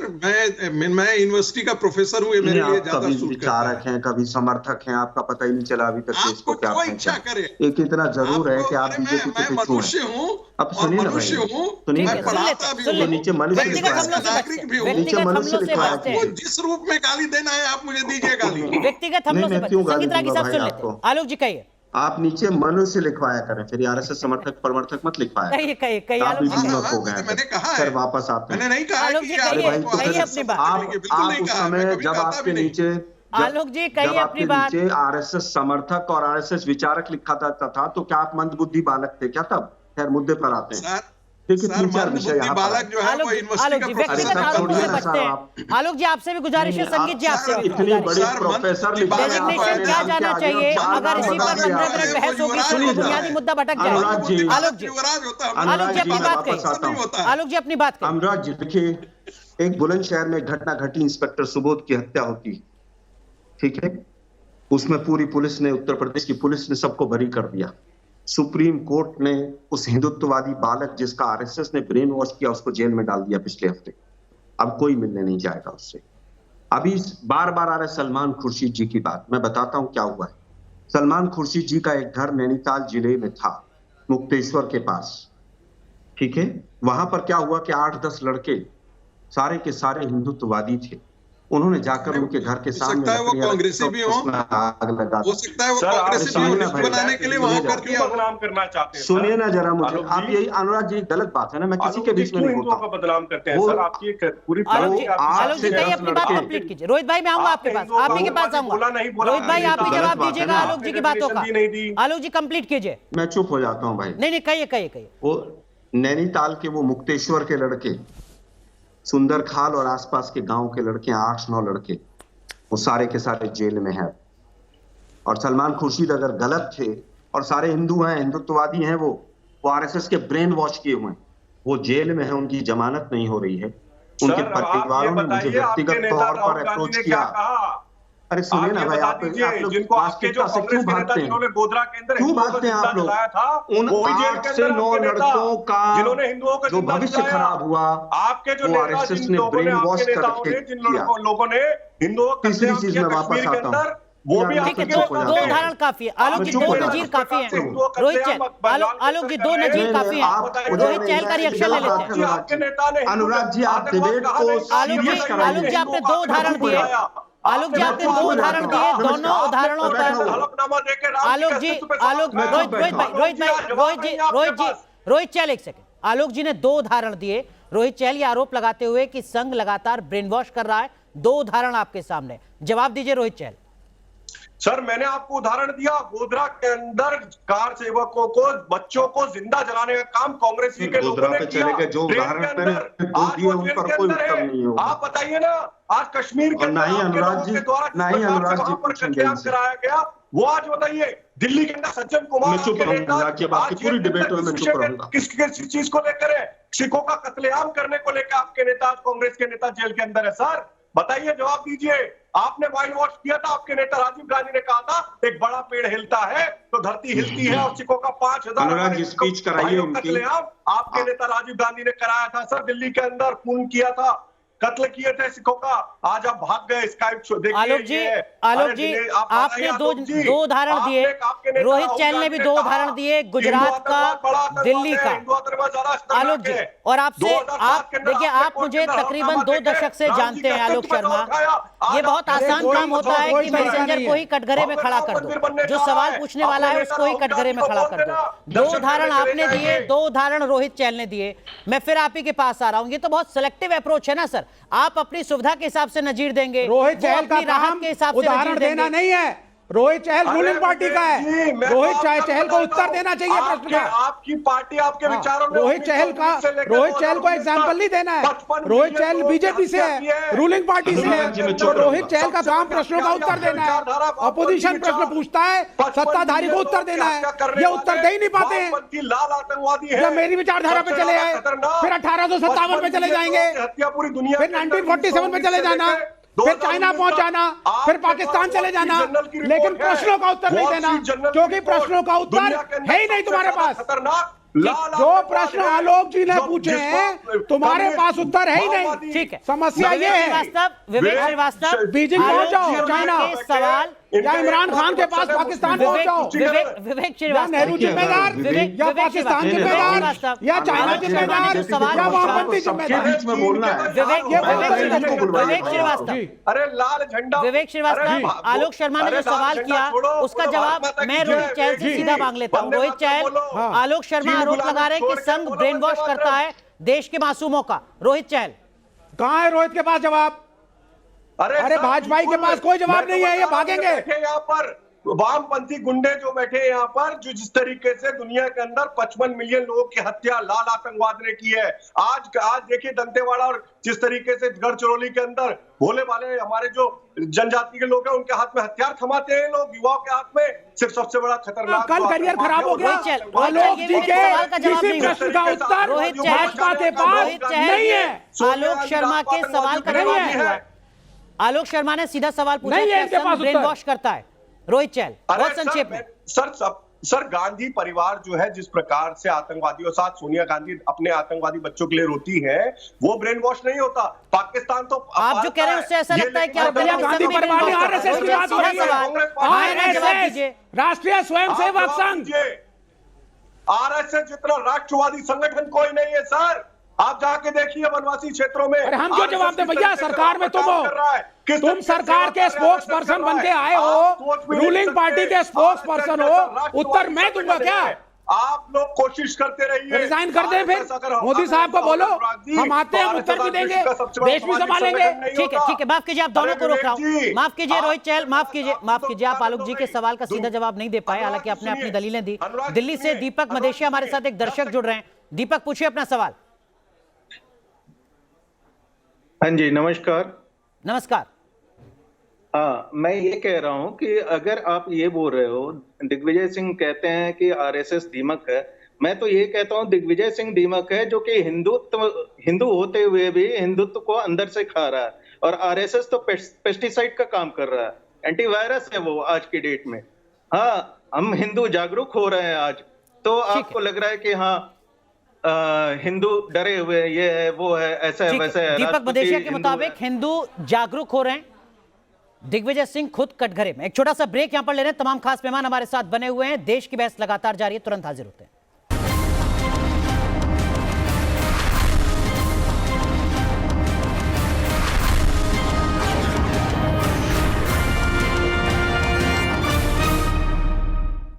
मैं यूनिवर्सिटी का प्रोफेसर हूँ। मेरे लिए ज्यादा कभी विचारक हैं, कभी समर्थक हैं, आपका पता ही नहीं चला अभी तक इसको क्या इच्छा करे। एक इतना जरूर है कि आप बीजेपी के मनुष्य हूँ, अब सुनिए ना भाई, सुनिए, नीचे मनुष्य लिखा है, नागरिक भी हूँ। नीचे मनुष्य लिखा है। आपको जिस रूप में गाली देना है आप मुझे दीजिए गाली। व्यक्तिगत हमलों से बचिए। संगीत रागी साहब सुन लेते हैं। आलोक जी कहिए। आप नीचे मनुष्य लिखवाया करें, फिर आरएसएस समर्थक प्रवर्तक मत लिखवाया। कहिए आलोक जी, मैंने कहा फिर वापस आते हैं। मैंने नहीं कहा आलोक जी कहिए अपनी बात। आप उस समय जब आपके नीचे आलोक जी कहिए अपनी बात। आरएसएस समर्थक और आरएसएस विचारक लिखा जाता था, तो क्या आप मंदबुद्धि बालक थे क्या तब? खैर मुद्दे पर आते हैं। देखिए, 3-4 विषय यहाँ बालक जो है वो यूनिवर्सिटी का व्यक्तिगत आरोपों से बचते हैं। आलोक जी आपसे भी गुजारिश है, संगीत जी आपसे भी इतनी बड़ी प्रोफेसर डेजिग्नेशन क्या जाना चाहिए? अगर इसी पर 15 मिनट बहस होगी तो बुनियादी मुद्दा भटक जाएगा। आलोक जी अपनी बात कहिए। आलोक जी अपनी बात कहिए। अनुराग जी देखिए, एक बुलंदशहर में घटना घटी, इंस्पेक्टर सुबोध की हत्या होती, ठीक है, उसमें पूरी पुलिस ने, उत्तर प्रदेश की पुलिस ने सबको बरी कर दिया। सुप्रीम कोर्ट ने उस हिंदुत्ववादी बालक जिसका आरएसएस ने ब्रेन वॉश किया, उसको जेल में डाल दिया पिछले हफ्ते। अब कोई मिलने नहीं जाएगा उससे। अभी बार बार आ रहा है सलमान खुर्शीद जी की बात, मैं बताता हूं क्या हुआ है। सलमान खुर्शीद जी का एक घर नैनीताल जिले में था, मुक्तेश्वर के पास, ठीक है। वहां पर क्या हुआ कि 8-10 लड़के सारे के सारे हिंदुत्ववादी थे। उन्होंने जाकर उनके घर के सामने वो कांग्रेसी भी हो सकता है, वो कांग्रेसी भी बनाने के लिए वहां कर दिया। बदनाम करना चाहते हैं। सुनिए ना जरा मुझे, आप यही अनुराग जी गलत बात है ना, मैं किसी के बीच में नहीं होता। बदनाम करते हैं सर, आपकी पूरी आलोक जी कहिए अपनी बात कंप्लीट कीजिए। रोहित भाई मैं आऊंगा आपके पास, आप ही के पास आऊंगा। रोहित भाई आप ही जवाब दीजिएगा आलोक जी की बातों का। आलोक जी कंप्लीट कीजिए। मैं चुप हो जाता हूँ भाई। नहीं कहिए। वो नैनीताल के, वो मुक्तेश्वर के लड़के, सुंदर खाल और आसपास के गांव के लड़के, 8-9 लड़के, वो सारे के सारे जेल में हैं। और सलमान खुर्शीद अगर गलत थे और सारे हिंदू हैं, हिंदुत्ववादी हैं, वो आरएसएस के ब्रेन वॉश किए हुए हैं, वो जेल में है, उनकी जमानत नहीं हो रही है। उनके परिवारों ने मुझे व्यक्तिगत तौर पर अप्रोच किया। अरे सुनिए ना भाई, आप लोग वास्तविकता से क्यों भागते हैं? क्यों भागते हैं आप लोग? उन 8 से 9 लड़कों का जो भविष्य खराब हुआ, आपके जो वो आरएसएस ने ब्रेन वॉश करके किया। लोगों ने हिंदुओं का तीसरी चीज में वापस आता हूँ, वो भी आपके 2 उदाहरण काफी है। आलोक जी 2 नजीर काफी है। रोहित चहल, आलोक जी 2 नजीर काफी है। रोहित चहल का रिएक्शन ले लेते हैं। अनुराग जी आप डिबेट को सीरियस कराइए। आलोक जी आपने 2 उदाहरण दिए। आलोक जी आपने 2 उदाहरण दिए, दोनों उदाहरणों पर रोहित चहल एक सेकंड। आलोक जी ने 2 उदाहरण दिए। रोहित चहल ये आरोप लगाते हुए कि संघ लगातार ब्रेन वॉश कर रहा है। 2 उदाहरण आपके सामने, जवाब दीजिए रोहित चहल। सर मैंने आपको उदाहरण दिया, गोधरा के अंदर कार सेवकों को, बच्चों को जिंदा जलाने का काम कांग्रेसी के लोगों ने किया। आप बताइए ना, आज कश्मीर के अंदर कत्लेआम कराया गया, वो आज बताइए दिल्ली के अंदर सज्जन कुमार किस चीज को लेकर है? सिखों का कत्लेआम करने को लेकर आपके नेता, कांग्रेस के नेता जेल के अंदर है। सर बताइए, जवाब दीजिए। आपने वाइट वॉश किया था, आपके नेता राजीव गांधी ने कहा था एक बड़ा पेड़ हिलता है तो धरती हिलती है, और सिखों का 5000 स्पीच कराइए उनकी। आपके नेता राजीव गांधी ने कराया था सर, दिल्ली के अंदर खून किया था। कत्ल किए थे सिखों का, आज आप भाग गए। स्काइप देखिए। आलोक जी आपने दो उदाहरण दिए, रोहित चहल ने भी 2 उदाहरण दिए, गुजरात का, दिल्ली का। आलोक जी, और आपसे आप देखिए, आप मुझे तकरीबन 2 दशक से जानते हैं आलोक शर्मा। ये बहुत आसान काम होता है कि मैसेंजर को ही कटघरे में खड़ा कर दो, जो सवाल पूछने वाला है उसको ही कटघरे में खड़ा कर दो। 2 उदाहरण आपने दिए, 2 उदाहरण रोहित चहल ने दिए। मैं फिर आप ही के पास आ रहा हूं। ये तो बहुत सिलेक्टिव अप्रोच है ना सर। आप अपनी सुविधा के हिसाब से नजीर देंगे, रोहित चहल का राहत के हिसाब से उदाहरण देना नहीं है। रोहित चहल रूलिंग पार्टी का है, रोहित चहल को उत्तर देना चाहिए प्रश्न का। आपकी पार्टी आपके विचारों में रोहित चहल को एग्जाम्पल नहीं देना है। रोहित चहल बीजेपी से है, रूलिंग पार्टी से है, तो रोहित चहल का काम प्रश्नों का उत्तर देना है। अपोजिशन प्रश्न पूछता है, सत्ताधारी को उत्तर देना है, ये उत्तर दे ही नहीं पाते हैं। लाल आतंकवादी है, मेरी विचारधारा पे चले आए, फिर 1857 में चले जाएंगे, पूरी दुनिया, फिर 1947 में चले जाना, फिर चाइना पहुंच जाना, फिर पाकिस्तान चले जाना, लेकिन प्रश्नों का उत्तर नहीं देना, क्योंकि प्रश्नों का उत्तर है ही नहीं तुम्हारे पास। जो प्रश्न आलोक जी ने पूछे हैं तुम्हारे पास उत्तर है ही नहीं। ठीक है, समस्या ये है। विवेक श्रीवास्तव, बीजिंग पहुंच जाओ, चाइना, सवाल या इमरान खान के पास पाकिस्तान पहुंच जाओ। विवेक श्रीवास्तव, नेहरू जिम्मेदार, या पाकिस्तान जिम्मेदार, या चाइना जिम्मेदार, या वामपंथी जिम्मेदार। विवेक श्रीवास्तव, अरे लाल झंडा, विवेक श्रीवास्तव, आलोक शर्मा ने जो सवाल किया उसका जवाब मैं रोहित चहल से सीधा मांग लेता हूं। रोहित चहल, आलोक शर्मा आरोप लगा रहे हैं कि संघ ब्रेन वॉश करता है देश के मासूमों का। रोहित चहल, कहां है रोहित के पास जवाब? अरे भाजपा के पास कोई जवाब नहीं है, ये भागेंगे। यहाँ पर वामपंथी गुंडे जो बैठे हैं यहाँ पर, जो जिस तरीके से दुनिया के अंदर 55 मिलियन लोगों की हत्या लाल आतंकवाद ने की है। आज देखिए दंतेवाड़ा और जिस तरीके से गढ़चिरौली के अंदर भोले वाले हमारे जो जनजाति के लोग हैं उनके हाथ में हथियार थमाते हैं लोग, युवाओं के हाथ में। सिर्फ सबसे बड़ा खतरनाक कल करियर खराब हो गया आलोक जी के किसी प्रश्न का उत्तर भाजपा के पास नहीं है। आलोक शर्मा के सवाल का जवाब नहीं हुआ। आलोक शर्मा ने सीधा सवाल पूछा कि ब्रेन वॉश करता है। रोहित चहल, बहुत संक्षेप में। सर गांधी परिवार जो है जिस प्रकार से आतंकवादियों साथ सोनिया गांधी अपने आतंकवादी बच्चों के लिए रोती है, वो ब्रेन वॉश नहीं होता। पाकिस्तान तो आप जो कह रहे हैं उससे ऐसा लगता है कि आप गांधी परिवार ने आरएसएस की बात हो, राष्ट्रीय स्वयंसेवक संघ, आरएसएस जितना राष्ट्रवादी संगठन कोई नहीं है सर। आप जाके देखिए वनवासी क्षेत्रों में। अरे हम क्यों जवाब दें भैया, सरकार में तुम हो, तुम सरकार के स्पोक्स पर्सन बन के आए हो, रूलिंग पार्टी के स्पोक्स पर्सन हो, उत्तर मैं दूंगा क्या? आप लोग कोशिश करते रहिए, रिजाइन कर दें, फिर मोदी साहब को बोलो हम आते हैं, हम उत्तर भी देंगे, देश भी संभालेंगे। ठीक है, माफ कीजिए, आप दोनों को रोक रहा हूँ। माफ कीजिए रोहित चहल, माफ कीजिए, आप आलोक जी के सवाल का सीधा जवाब नहीं दे पाए, हालांकि आपने अपनी दलीलें दी। दिल्ली से दीपक मदेशिया हमारे साथ एक दर्शक जुड़ रहे हैं। दीपक, पूछिए अपना सवाल। हाँ जी, नमस्कार। हाँ, मैं ये कह रहा हूँ कि अगर आप ये बोल रहे हो, दिग्विजय सिंह कहते हैं कि आरएसएस दीमक है, मैं तो ये कहता हूँ दिग्विजय सिंह दीमक है जो कि हिंदू होते हुए भी हिंदुत्व को अंदर से खा रहा है, और आरएसएस तो पेस्टिसाइड का काम कर रहा है, एंटीवायरस है वो आज की डेट में। हाँ, हम हिंदू जागरूक हो रहे हैं आज, तो आपको लग रहा है कि हाँ हिंदू डरे हुए, ये है वो है, ऐसा है वैसा है। दीपक मदेशिया के मुताबिक हिंदू जागरूक हो रहे हैं, दिग्विजय सिंह खुद कटघरे में। एक छोटा सा ब्रेक यहां पर ले रहे हैं। तमाम खास मेहमान हमारे साथ बने हुए हैं। देश की बहस लगातार जारी है, तुरंत हाजिर होते हैं।